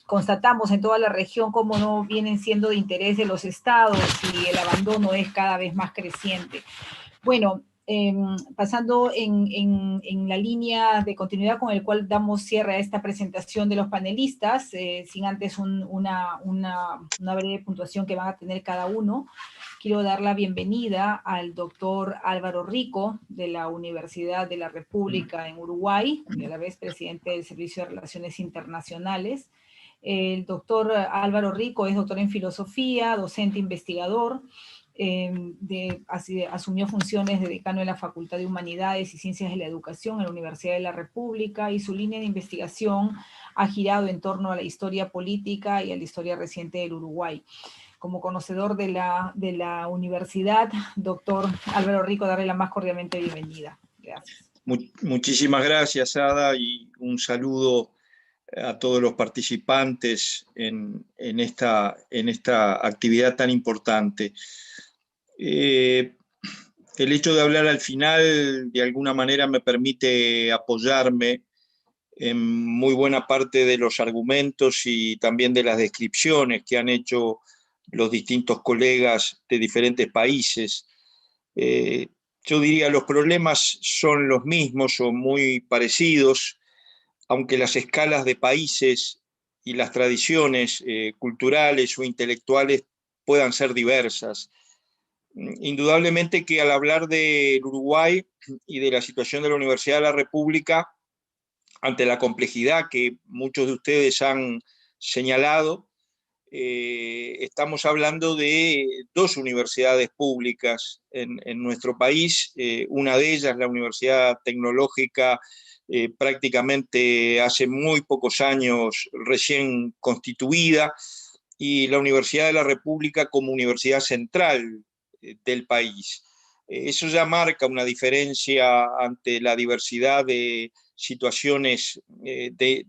constatamos en toda la región cómo no vienen siendo de interés de los estados y el abandono es cada vez más creciente. Bueno, pasando en la línea de continuidad con el cual damos cierre a esta presentación de los panelistas, sin antes una breve puntuación que van a tener cada uno, quiero dar la bienvenida al doctor Álvaro Rico, de la Universidad de la República en Uruguay, y a la vez presidente del Servicio de Relaciones Internacionales. El doctor Álvaro Rico es doctor en filosofía, docente investigador, asumió funciones de decano de la Facultad de Humanidades y Ciencias de la Educación en la Universidad de la República, y su línea de investigación ha girado en torno a la historia política y a la historia reciente del Uruguay. Como conocedor de la universidad, doctor Álvaro Rico, darle la más cordialmente bienvenida. Gracias. Muchísimas gracias, Ada, y un saludo a todos los participantes en esta actividad tan importante. El hecho de hablar al final, de alguna manera, me permite apoyarme en muy buena parte de los argumentos y también de las descripciones que han hecho los distintos colegas de diferentes países. Yo diría los problemas son los mismos o muy parecidos, aunque las escalas de países y las tradiciones culturales o intelectuales puedan ser diversas. Indudablemente que al hablar del Uruguay y de la situación de la Universidad de la República, ante la complejidad que muchos de ustedes han señalado, estamos hablando de dos universidades públicas en nuestro país, una de ellas, la Universidad Tecnológica, prácticamente hace muy pocos años recién constituida, y la Universidad de la República como universidad central del país. Eso ya marca una diferencia ante la diversidad de situaciones de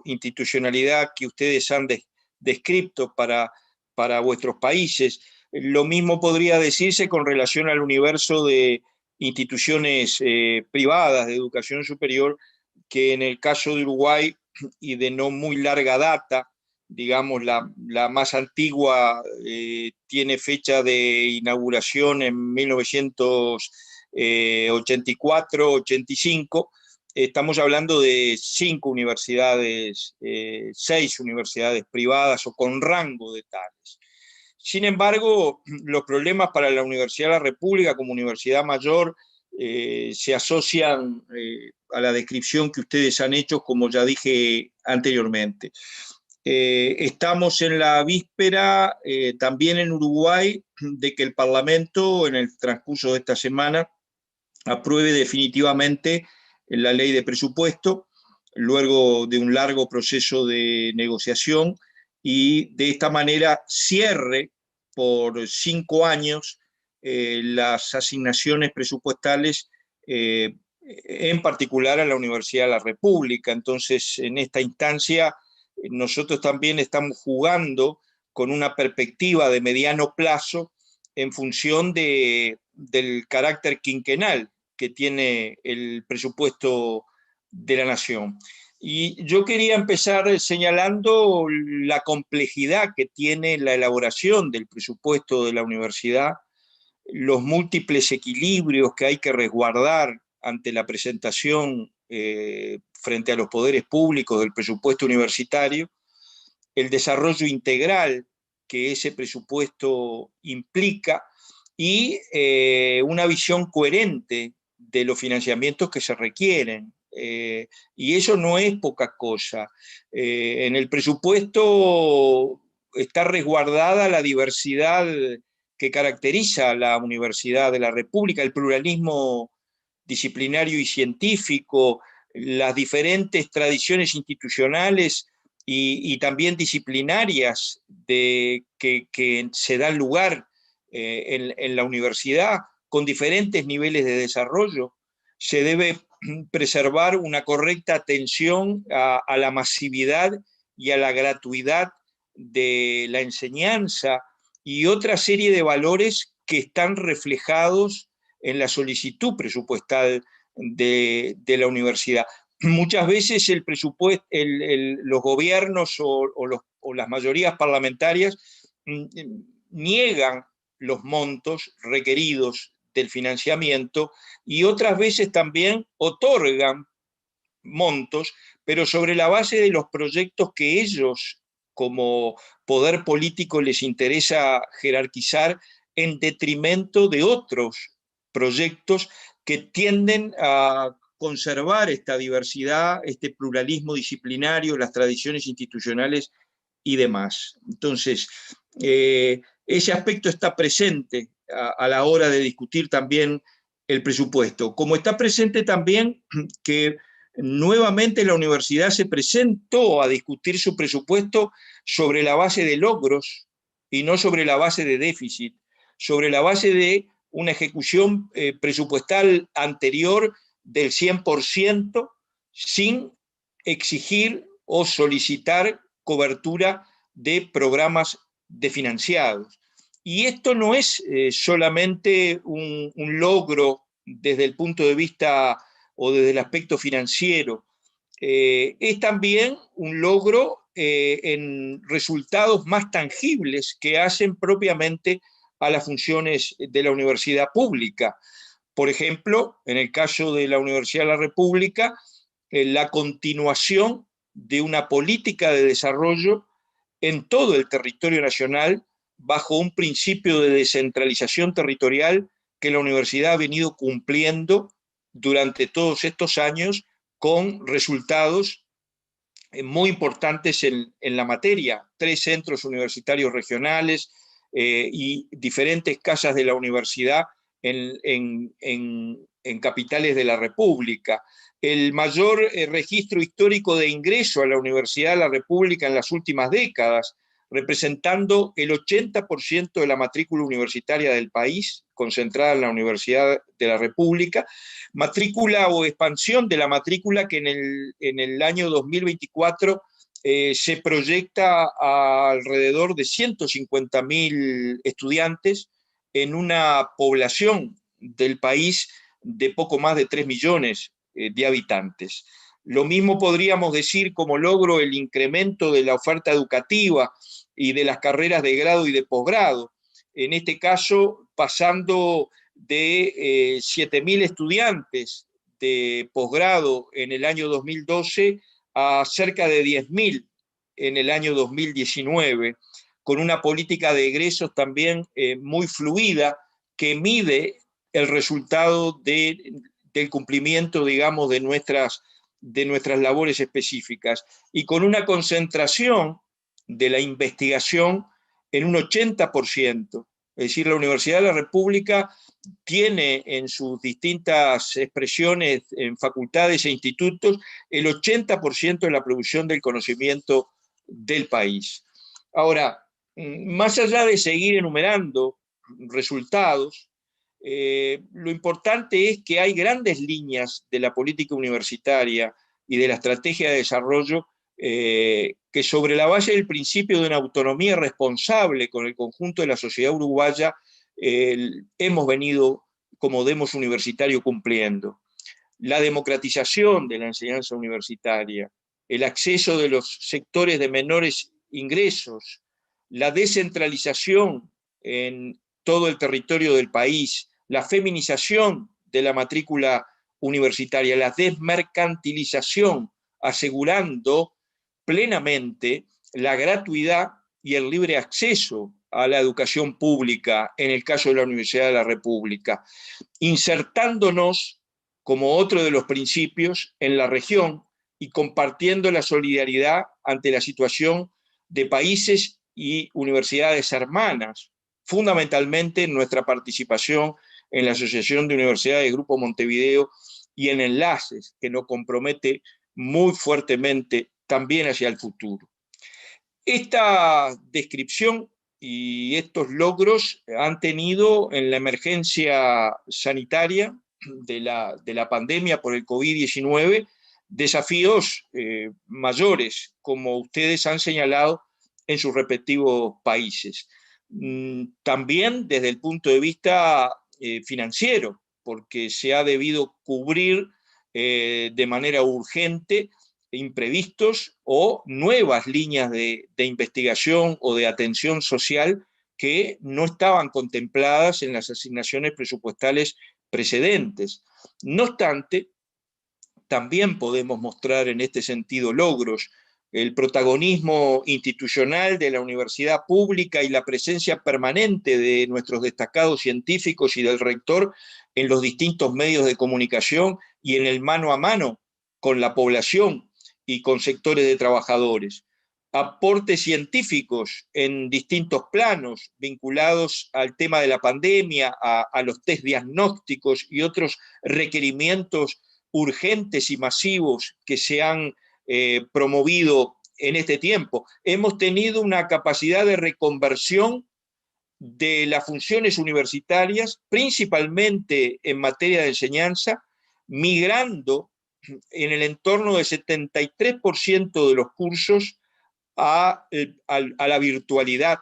institucionalidad que ustedes han descrito para vuestros países. Lo mismo podría decirse con relación al universo de instituciones privadas de educación superior, que en el caso de Uruguay y de no muy larga data, digamos la más antigua tiene fecha de inauguración en 1984-85, estamos hablando de 5 universidades, 6 universidades privadas o con rango de tales. Sin embargo, los problemas para la Universidad de la República como universidad mayor se asocian a la descripción que ustedes han hecho, como ya dije anteriormente. Estamos en la víspera, también en Uruguay, de que el Parlamento, en el transcurso de esta semana, apruebe definitivamente la ley de presupuesto, luego de un largo proceso de negociación, y de esta manera cierre por 5 años las asignaciones presupuestales, en particular a la Universidad de la República. Entonces, en esta instancia, nosotros también estamos jugando con una perspectiva de mediano plazo en función del carácter quinquenal que tiene el presupuesto de la Nación. Y yo quería empezar señalando la complejidad que tiene la elaboración del presupuesto de la universidad, los múltiples equilibrios que hay que resguardar ante la presentación frente a los poderes públicos del presupuesto universitario, el desarrollo integral que ese presupuesto implica y una visión coherente de los financiamientos que se requieren. Y eso no es poca cosa. En el presupuesto está resguardada la diversidad que caracteriza a la Universidad de la República, el pluralismo disciplinario y científico, las diferentes tradiciones institucionales y también disciplinarias que se dan lugar en la universidad, con diferentes niveles de desarrollo. Se debe preservar una correcta atención a la masividad y a la gratuidad de la enseñanza y otra serie de valores que están reflejados en la solicitud presupuestal de la universidad. Muchas veces el presupuesto, los gobiernos o las mayorías parlamentarias niegan los montos requeridos del financiamiento y otras veces también otorgan montos, pero sobre la base de los proyectos que ellos, como poder político, les interesa jerarquizar en detrimento de otros proyectos que tienden a conservar esta diversidad, este pluralismo disciplinario, las tradiciones institucionales y demás. Entonces, ese aspecto está presente a la hora de discutir también el presupuesto, como está presente también que nuevamente la universidad se presentó a discutir su presupuesto sobre la base de logros y no sobre la base de déficit, sobre la base de una ejecución presupuestal anterior del 100% sin exigir o solicitar cobertura de programas desfinanciados. Y esto no es solamente un logro desde el punto de vista o desde el aspecto financiero, es también un logro en resultados más tangibles que hacen propiamente a las funciones de la universidad pública. Por ejemplo, en el caso de la Universidad de la República, la continuación de una política de desarrollo en todo el territorio nacional bajo un principio de descentralización territorial que la universidad ha venido cumpliendo durante todos estos años con resultados muy importantes en la materia. 3 centros universitarios regionales y diferentes casas de la universidad en capitales de la República. El mayor registro histórico de ingreso a la Universidad de la República en las últimas décadas, representando el 80% de la matrícula universitaria del país, concentrada en la Universidad de la República, matrícula o expansión de la matrícula que en el año 2024 se proyecta a alrededor de 150.000 estudiantes en una población del país de poco más de 3 millones de habitantes. Lo mismo podríamos decir como logro el incremento de la oferta educativa y de las carreras de grado y de posgrado. En este caso, pasando de 7.000 estudiantes de posgrado en el año 2012 a cerca de 10.000 en el año 2019, con una política de egresos también muy fluida que mide el resultado del cumplimiento, digamos, de nuestras labores específicas, y con una concentración de la investigación en un 80%. Es decir, la Universidad de la República tiene en sus distintas expresiones en facultades e institutos el 80% de la producción del conocimiento del país. Ahora, más allá de seguir enumerando resultados, lo importante es que hay grandes líneas de la política universitaria y de la estrategia de desarrollo que, sobre la base del principio de una autonomía responsable con el conjunto de la sociedad uruguaya, hemos venido como demos universitario cumpliendo. La democratización de la enseñanza universitaria, el acceso de los sectores de menores ingresos, la descentralización en todo el territorio del país, la feminización de la matrícula universitaria, la desmercantilización, asegurando plenamente la gratuidad y el libre acceso a la educación pública, en el caso de la Universidad de la República, insertándonos como otro de los principios en la región y compartiendo la solidaridad ante la situación de países y universidades hermanas, fundamentalmente nuestra participación en la Asociación de Universidades de Grupo Montevideo y en enlaces que nos compromete muy fuertemente también hacia el futuro. Esta descripción y estos logros han tenido en la emergencia sanitaria de la pandemia por el COVID-19 desafíos mayores, como ustedes han señalado en sus respectivos países. También desde el punto de vista financiero, porque se ha debido cubrir de manera urgente imprevistos o nuevas líneas de investigación o de atención social que no estaban contempladas en las asignaciones presupuestales precedentes. No obstante, también podemos mostrar en este sentido logros, el protagonismo institucional de la universidad pública y la presencia permanente de nuestros destacados científicos y del rector en los distintos medios de comunicación y en el mano a mano con la población y con sectores de trabajadores. Aportes científicos en distintos planos vinculados al tema de la pandemia, a los test diagnósticos y otros requerimientos urgentes y masivos que se han promovido en este tiempo. Hemos tenido una capacidad de reconversión de las funciones universitarias, principalmente en materia de enseñanza, migrando en el entorno del 73% de los cursos a la virtualidad,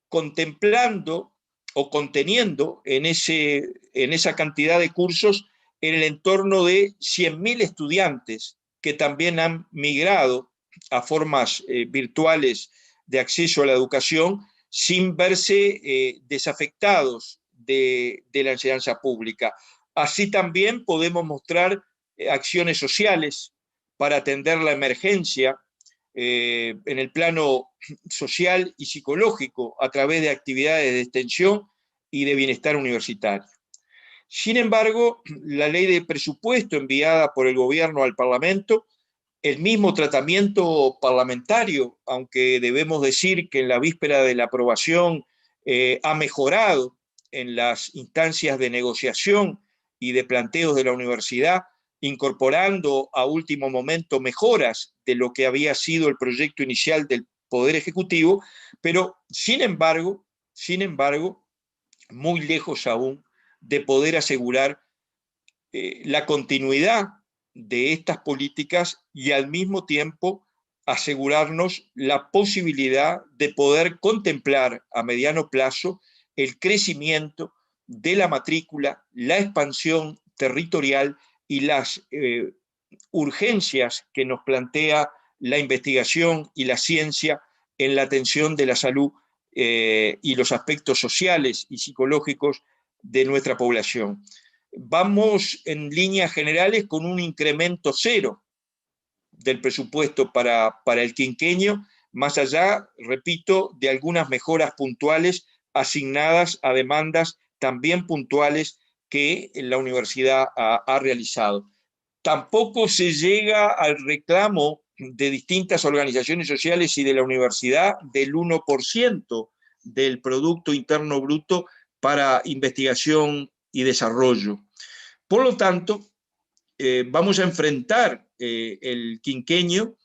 contemplando o conteniendo en esa cantidad de cursos en el entorno de 100.000 estudiantes que también han migrado a formas virtuales de acceso a la educación sin verse desafectados de la enseñanza pública. Así también podemos mostrar acciones sociales para atender la emergencia en el plano social y psicológico a través de actividades de extensión y de bienestar universitario. Sin embargo, la ley de presupuesto enviada por el gobierno al Parlamento, el mismo tratamiento parlamentario, aunque debemos decir que en la víspera de la aprobación ha mejorado en las instancias de negociación y de planteos de la universidad, incorporando a último momento mejoras de lo que había sido el proyecto inicial del Poder Ejecutivo, pero sin embargo, muy lejos aún de poder asegurar la continuidad de estas políticas y al mismo tiempo asegurarnos la posibilidad de poder contemplar a mediano plazo el crecimiento de la matrícula, la expansión territorial y las urgencias que nos plantea la investigación y la ciencia en la atención de la salud y los aspectos sociales y psicológicos de nuestra población. Vamos en líneas generales con un incremento cero del presupuesto para el quinquenio, más allá, repito, de algunas mejoras puntuales asignadas a demandas también puntuales que la universidad ha realizado. Tampoco se llega al reclamo de distintas organizaciones sociales y de la universidad del 1% del Producto Interno Bruto para investigación y desarrollo. Por lo tanto, vamos a enfrentar el quinquenio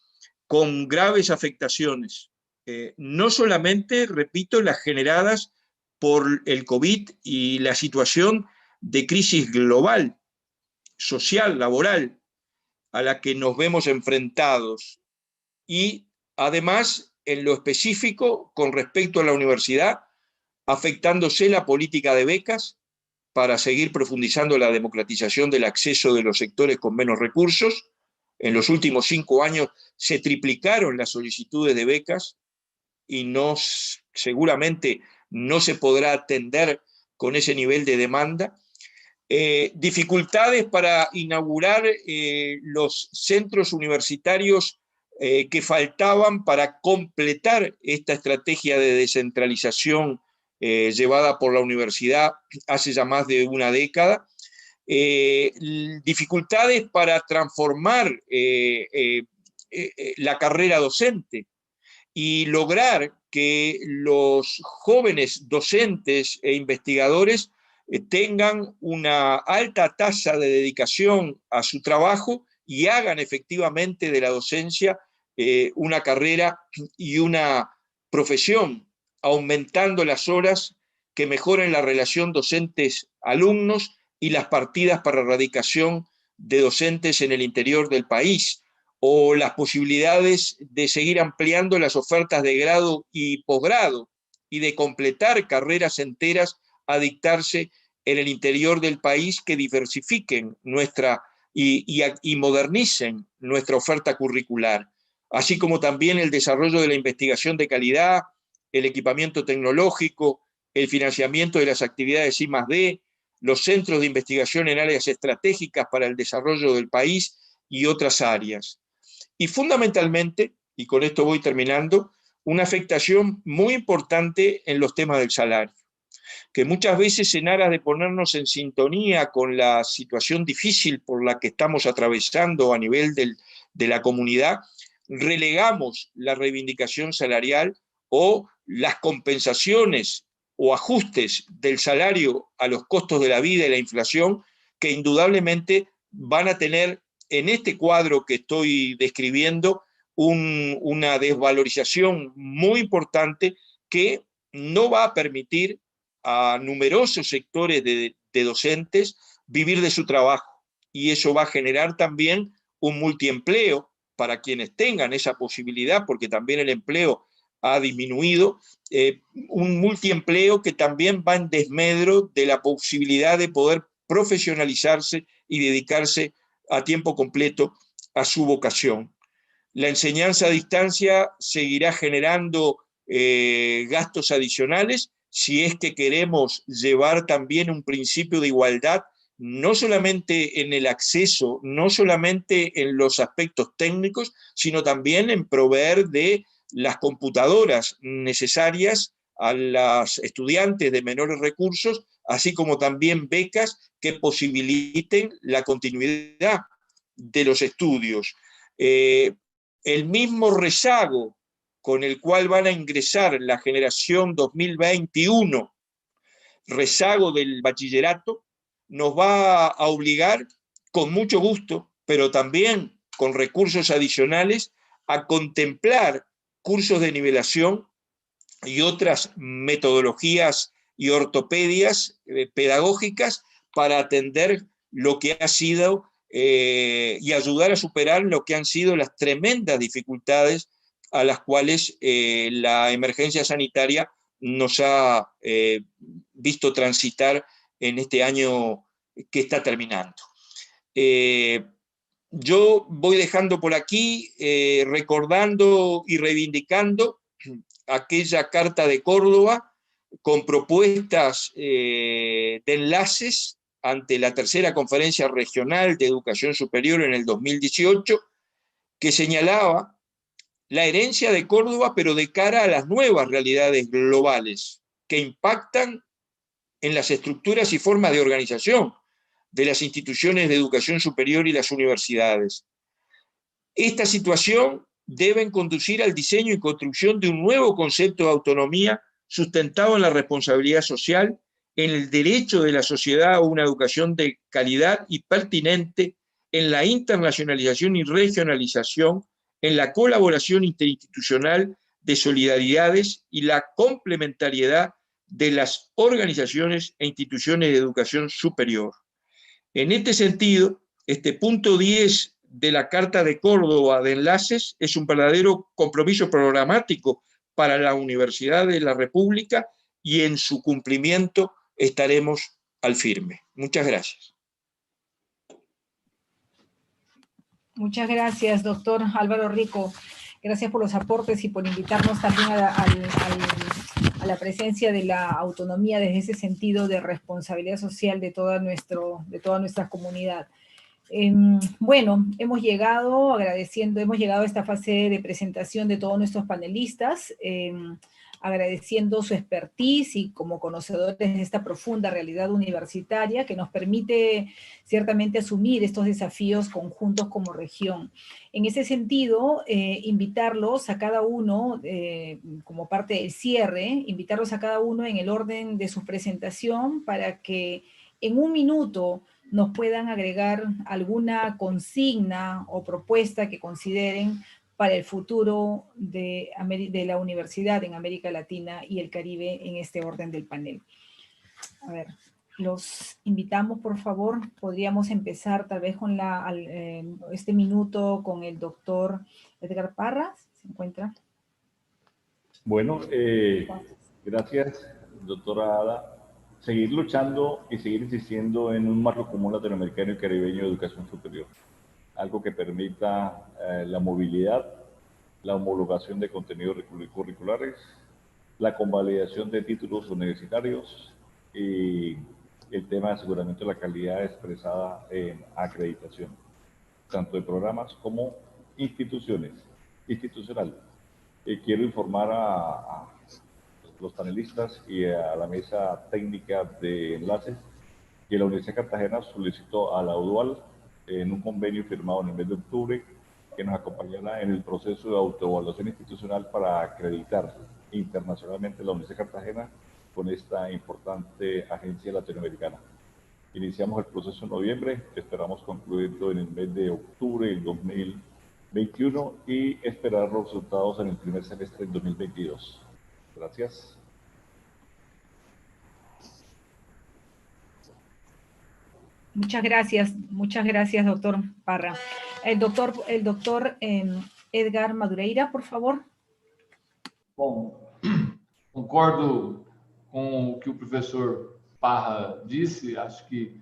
con graves afectaciones, no solamente, repito, las generadas por el COVID y la situación de crisis global, social, laboral, a la que nos vemos enfrentados, y además, en lo específico, con respecto a la universidad, afectándose la política de becas para seguir profundizando la democratización del acceso de los sectores con menos recursos. En los últimos 5 años se triplicaron las solicitudes de becas y seguramente no se podrá atender con ese nivel de demanda. Dificultades para inaugurar los centros universitarios que faltaban para completar esta estrategia de descentralización llevada por la universidad hace ya más de una década. Dificultades para transformar la carrera docente y lograr que los jóvenes docentes e investigadores tengan una alta tasa de dedicación a su trabajo y hagan efectivamente de la docencia una carrera y una profesión, aumentando las horas que mejoren la relación docentes-alumnos y las partidas para erradicación de docentes en el interior del país, o las posibilidades de seguir ampliando las ofertas de grado y posgrado y de completar carreras enteras a dictarse en el interior del país que diversifiquen y modernicen nuestra oferta curricular, así como también el desarrollo de la investigación de calidad, el equipamiento tecnológico, el financiamiento de las actividades I+D, los centros de investigación en áreas estratégicas para el desarrollo del país y otras áreas. Y fundamentalmente, y con esto voy terminando, una afectación muy importante en los temas del salario, que muchas veces en aras de ponernos en sintonía con la situación difícil por la que estamos atravesando a nivel de la comunidad, relegamos la reivindicación salarial o las compensaciones o ajustes del salario a los costos de la vida y la inflación, que indudablemente van a tener en este cuadro que estoy describiendo una desvalorización muy importante que no va a permitir a numerosos sectores de docentes vivir de su trabajo. Y eso va a generar también un multiempleo para quienes tengan esa posibilidad, porque también el empleo ha disminuido, un multiempleo que también va en desmedro de la posibilidad de poder profesionalizarse y dedicarse a tiempo completo a su vocación. La enseñanza a distancia seguirá generando gastos adicionales si es que queremos llevar también un principio de igualdad, no solamente en el acceso, no solamente en los aspectos técnicos, sino también en proveer de las computadoras necesarias a los estudiantes de menores recursos, así como también becas que posibiliten la continuidad de los estudios. El mismo rezago con el cual van a ingresar la generación 2021, rezago del bachillerato, nos va a obligar con mucho gusto, pero también con recursos adicionales, a contemplar cursos de nivelación y otras metodologías y ortopedias pedagógicas para atender lo que ha sido y ayudar a superar lo que han sido las tremendas dificultades a las cuales la emergencia sanitaria nos ha visto transitar en este año que está terminando. Yo voy dejando por aquí, recordando y reivindicando aquella Carta de Córdoba con propuestas de enlaces ante la tercera Conferencia Regional de Educación Superior en el 2018, que señalaba la herencia de Córdoba, pero de cara a las nuevas realidades globales que impactan en las estructuras y formas de organización de las instituciones de educación superior y las universidades. Esta situación debe conducir al diseño y construcción de un nuevo concepto de autonomía sustentado en la responsabilidad social, en el derecho de la sociedad a una educación de calidad y pertinente, en la internacionalización y regionalización, en la colaboración interinstitucional de solidaridades y la complementariedad de las organizaciones e instituciones de educación superior. En este sentido, este punto 10 de la Carta de Córdoba de Enlaces es un verdadero compromiso programático para la Universidad de la República y en su cumplimiento estaremos al firme. Muchas gracias. Muchas gracias, doctor Álvaro Rico. Gracias por los aportes y por invitarnos también a la presencia de la autonomía desde ese sentido de responsabilidad social de toda nuestra comunidad. Bueno, hemos llegado a esta fase de presentación de todos nuestros panelistas, agradeciendo su expertise y como conocedores de esta profunda realidad universitaria que nos permite ciertamente asumir estos desafíos conjuntos como región. En ese sentido, invitarlos a cada uno, como parte del cierre, invitarlos a cada uno en el orden de su presentación para que en un minuto nos puedan agregar alguna consigna o propuesta que consideren para el futuro de la universidad en América Latina y el Caribe en este orden del panel. A ver, los invitamos, por favor. Podríamos empezar tal vez con este minuto con el doctor Edgar Parras. ¿Se encuentra? Bueno, gracias, doctora Ada. Seguir luchando y seguir insistiendo en un marco común latinoamericano y caribeño de educación superior. Algo que permita la movilidad, la homologación de contenidos curriculares, la convalidación de títulos universitarios y el tema de aseguramiento de la calidad expresada en acreditación, tanto de programas como institucional. Quiero informar a los panelistas y a la mesa técnica de enlaces que la Universidad de Cartagena solicitó a la UDUAL en un convenio firmado en el mes de octubre que nos acompañara en el proceso de autoevaluación institucional para acreditar internacionalmente la Universidad de Cartagena con esta importante agencia latinoamericana. Iniciamos el proceso en noviembre, esperamos concluirlo en el mes de octubre del 2021 y esperar los resultados en el primer semestre del 2022. Gracias. Muchas gracias, doctor Parra. El doctor Edgar Madureira, por favor. Bom, concordo com o que o professor Parra disse. Acho que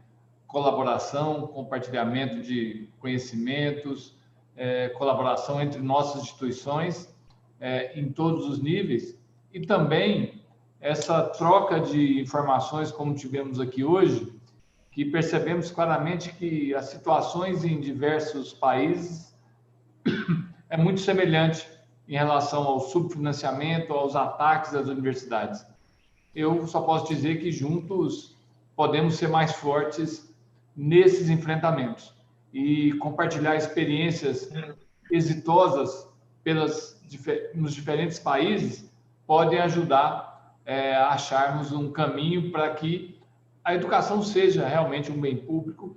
colaboração, compartilhamento de conhecimentos, colaboração entre nossas instituições em todos os níveis e também essa troca de informações como tivemos aqui hoje, que percebemos claramente que as situações em diversos países é muito semelhante em relação ao subfinanciamento, aos ataques às universidades. Eu só posso dizer que juntos podemos ser mais fortes nesses enfrentamentos e compartilhar experiências exitosas nos diferentes países podem ajudar a acharmos um caminho para que a educação seja realmente um bem público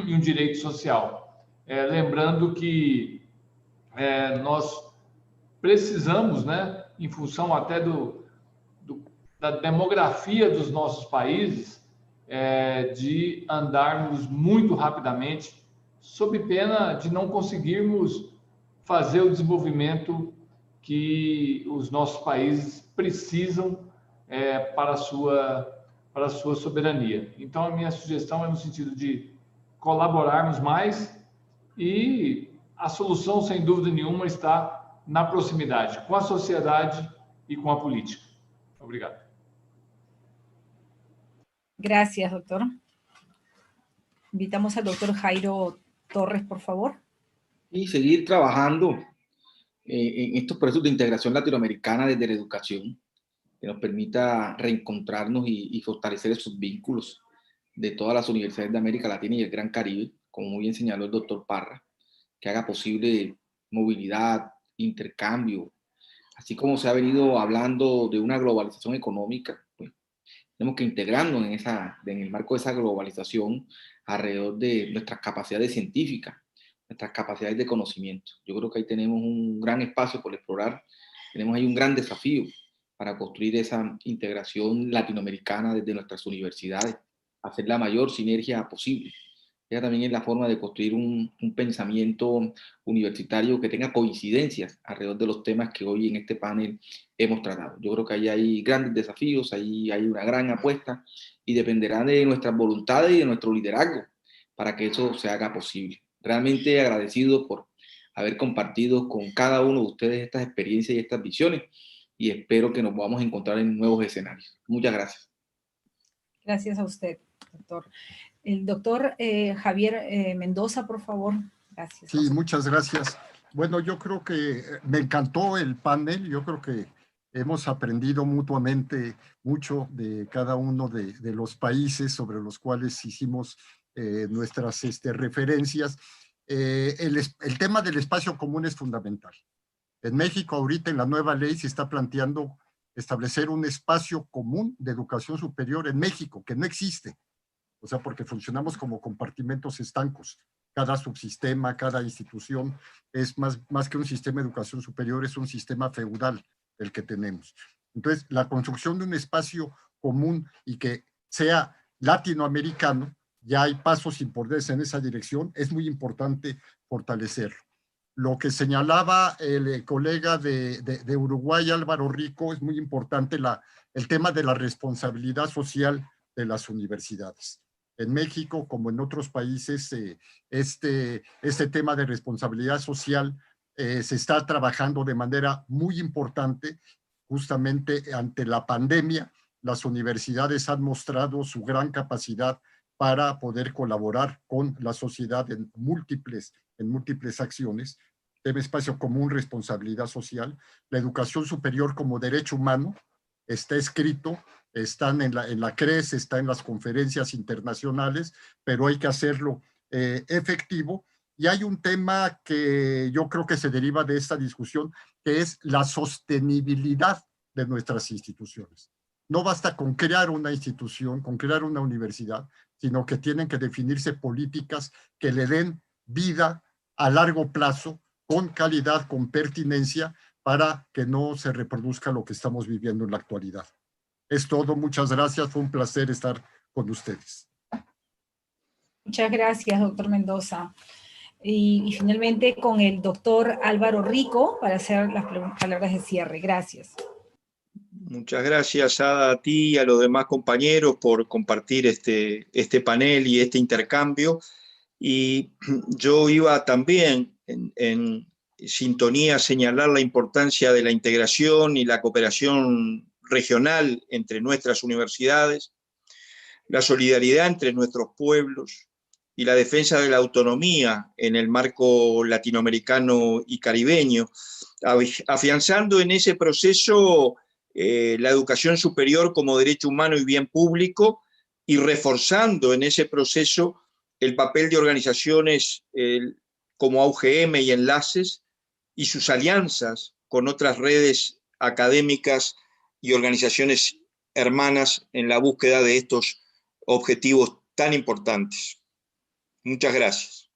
e um direito social. Lembrando que nós precisamos, né, em função até da demografia dos nossos países, de andarmos muito rapidamente, sob pena de não conseguirmos fazer o desenvolvimento que os nossos países precisam para a sua para a sua soberania. Então, a minha sugestão é no sentido de colaborarmos mais e a solução, sem dúvida nenhuma, está na proximidade com a sociedade e com a política. Obrigado. Gracias, doctor. Invitamos al doctor Jairo Torres, por favor. Y seguir trabajando en estos procesos de integración latinoamericana desde la educación, que nos permita reencontrarnos y fortalecer esos vínculos de todas las universidades de América Latina y el Gran Caribe, como muy bien señaló el doctor Parra, que haga posible movilidad, intercambio, así como se ha venido hablando de una globalización económica, pues, tenemos que integrarnos en el marco de esa globalización alrededor de nuestras capacidades científicas, nuestras capacidades de conocimiento. Yo creo que ahí tenemos un gran espacio por explorar, tenemos ahí un gran desafío para construir esa integración latinoamericana desde nuestras universidades, hacer la mayor sinergia posible. Esa también es la forma de construir un pensamiento universitario que tenga coincidencias alrededor de los temas que hoy en este panel hemos tratado. Yo creo que ahí hay grandes desafíos, ahí hay una gran apuesta y dependerá de nuestras voluntades y de nuestro liderazgo para que eso se haga posible. Realmente agradecido por haber compartido con cada uno de ustedes estas experiencias y estas visiones y espero que nos vamos a encontrar en nuevos escenarios. Muchas gracias. Gracias a usted, doctor. El doctor Javier Mendoza, por favor. Gracias. Sí, muchas gracias. Bueno, yo creo que me encantó el panel. Yo creo que hemos aprendido mutuamente mucho de cada uno de los países sobre los cuales hicimos nuestras referencias. El tema del espacio común es fundamental. En México, ahorita en la nueva ley se está planteando establecer un espacio común de educación superior en México, que no existe. O sea, porque funcionamos como compartimentos estancos. Cada subsistema, cada institución es más que un sistema de educación superior, es un sistema feudal el que tenemos. Entonces, la construcción de un espacio común y que sea latinoamericano, ya hay pasos importantes en esa dirección, es muy importante fortalecerlo. Lo que señalaba el colega de Uruguay, Álvaro Rico, es muy importante el tema de la responsabilidad social de las universidades. En México, como en otros países, este tema de responsabilidad social se está trabajando de manera muy importante. Justamente ante la pandemia, las universidades han mostrado su gran capacidad para poder colaborar con la sociedad en múltiples acciones. Tema espacio común, responsabilidad social. La educación superior como derecho humano está escrito, están en la CRES, está en las conferencias internacionales, pero hay que hacerlo efectivo. Y hay un tema que yo creo que se deriva de esta discusión, que es la sostenibilidad de nuestras instituciones. No basta con crear una institución, con crear una universidad, sino que tienen que definirse políticas que le den vida a largo plazo, con calidad, con pertinencia, para que no se reproduzca lo que estamos viviendo en la actualidad. Es todo, muchas gracias, fue un placer estar con ustedes. Muchas gracias, doctor Mendoza. Y finalmente con el doctor Álvaro Rico para hacer las palabras de cierre. Gracias. Muchas gracias, Ada, a ti y a los demás compañeros por compartir este panel y este intercambio. Y yo iba también en sintonía a señalar la importancia de la integración y la cooperación regional entre nuestras universidades, la solidaridad entre nuestros pueblos y la defensa de la autonomía en el marco latinoamericano y caribeño, afianzando en ese proceso la educación superior como derecho humano y bien público y reforzando en ese proceso el papel de organizaciones como AUGM y Enlaces y sus alianzas con otras redes académicas y organizaciones hermanas en la búsqueda de estos objetivos tan importantes. Muchas gracias.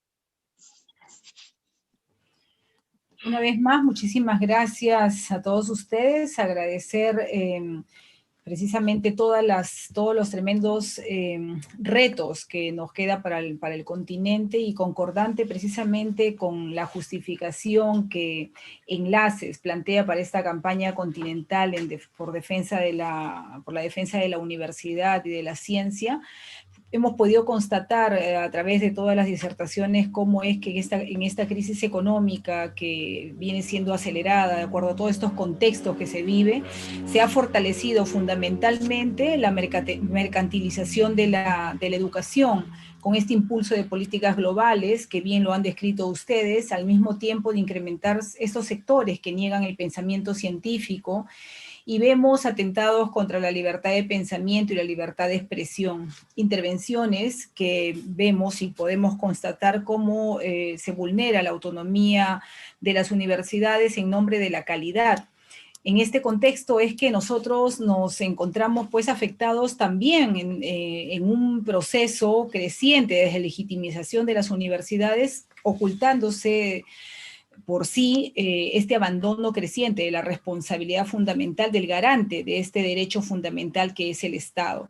Una vez más, muchísimas gracias a todos ustedes. Agradecer precisamente todos los tremendos retos que nos queda para el continente, y concordante precisamente con la justificación que Enlaces plantea para esta campaña continental por la defensa de la universidad y de la ciencia. Hemos podido constatar a través de todas las disertaciones cómo es que en esta crisis económica que viene siendo acelerada de acuerdo a todos estos contextos que se vive, se ha fortalecido fundamentalmente la mercantilización de la educación, con este impulso de políticas globales, que bien lo han descrito ustedes, al mismo tiempo de incrementar estos sectores que niegan el pensamiento científico, y vemos atentados contra la libertad de pensamiento y la libertad de expresión. Intervenciones que vemos y podemos constatar cómo se vulnera la autonomía de las universidades en nombre de la calidad. En este contexto es que nosotros nos encontramos pues afectados también en un proceso creciente de deslegitimización de las universidades, ocultándose por sí este abandono creciente de la responsabilidad fundamental del garante de este derecho fundamental que es el Estado,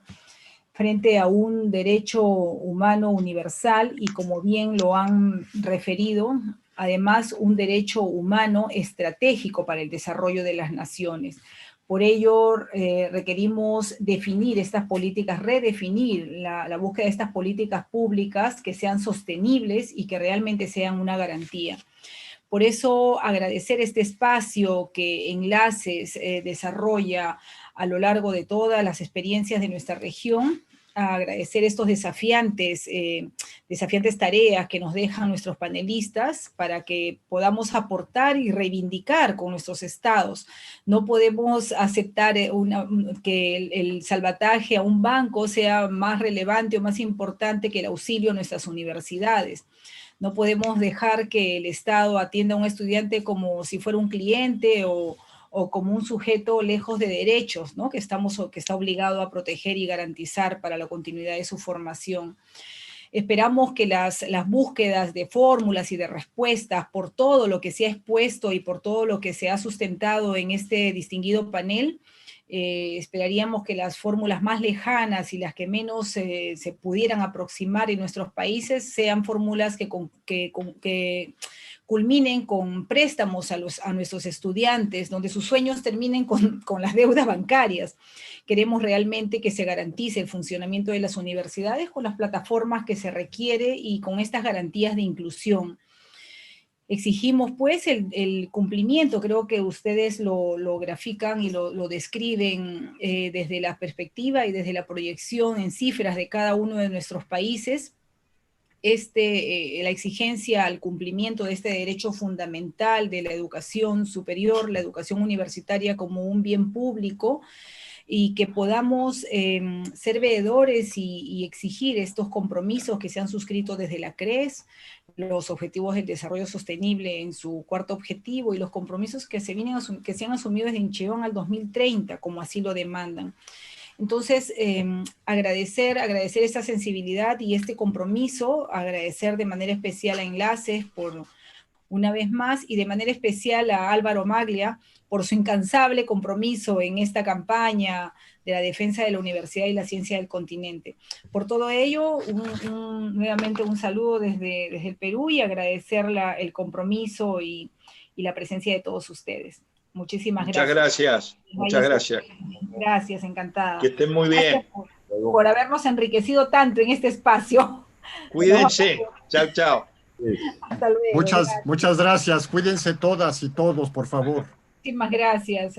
frente a un derecho humano universal y, como bien lo han referido, además un derecho humano estratégico para el desarrollo de las naciones. Por ello requerimos definir estas políticas, redefinir la búsqueda de estas políticas públicas que sean sostenibles y que realmente sean una garantía. Por eso agradecer este espacio que Enlaces desarrolla a lo largo de todas las experiencias de nuestra región, agradecer estos desafiantes tareas que nos dejan nuestros panelistas para que podamos aportar y reivindicar con nuestros estados. No podemos aceptar que el salvataje a un banco sea más relevante o más importante que el auxilio a nuestras universidades. No podemos dejar que el Estado atienda a un estudiante como si fuera un cliente o como un sujeto lejos de derechos, ¿no? que está obligado a proteger y garantizar para la continuidad de su formación. Esperamos que las búsquedas de fórmulas y de respuestas por todo lo que se ha expuesto y por todo lo que se ha sustentado en este distinguido panel, esperaríamos que las fórmulas más lejanas y las que menos se pudieran aproximar en nuestros países sean fórmulas que culminen con préstamos a nuestros estudiantes, donde sus sueños terminen con las deudas bancarias. Queremos realmente que se garantice el funcionamiento de las universidades con las plataformas que se requiere y con estas garantías de inclusión. Exigimos pues el cumplimiento, creo que ustedes lo grafican y lo describen desde la perspectiva y desde la proyección en cifras de cada uno de nuestros países, la exigencia al cumplimiento de este derecho fundamental de la educación superior, la educación universitaria como un bien público, y que podamos ser veedores y exigir estos compromisos que se han suscrito desde la CRES, los objetivos del desarrollo sostenible en su cuarto objetivo y los compromisos que se han asumido desde Incheon al 2030, como así lo demandan. Entonces, agradecer esta sensibilidad y este compromiso, agradecer de manera especial a Enlaces por una vez más, y de manera especial a Álvaro Maglia por su incansable compromiso en esta campaña de la defensa de la universidad y la ciencia del continente. Por todo ello, nuevamente un saludo desde el Perú y agradecer el compromiso y la presencia de todos ustedes. Muchísimas gracias. Muchas gracias. Muchas gracias. Gracias, encantada. Que estén muy bien. Por habernos enriquecido tanto en este espacio. Cuídense. Chao, chao. Hasta luego. Muchas gracias. Cuídense todas y todos, por favor. Muchísimas gracias.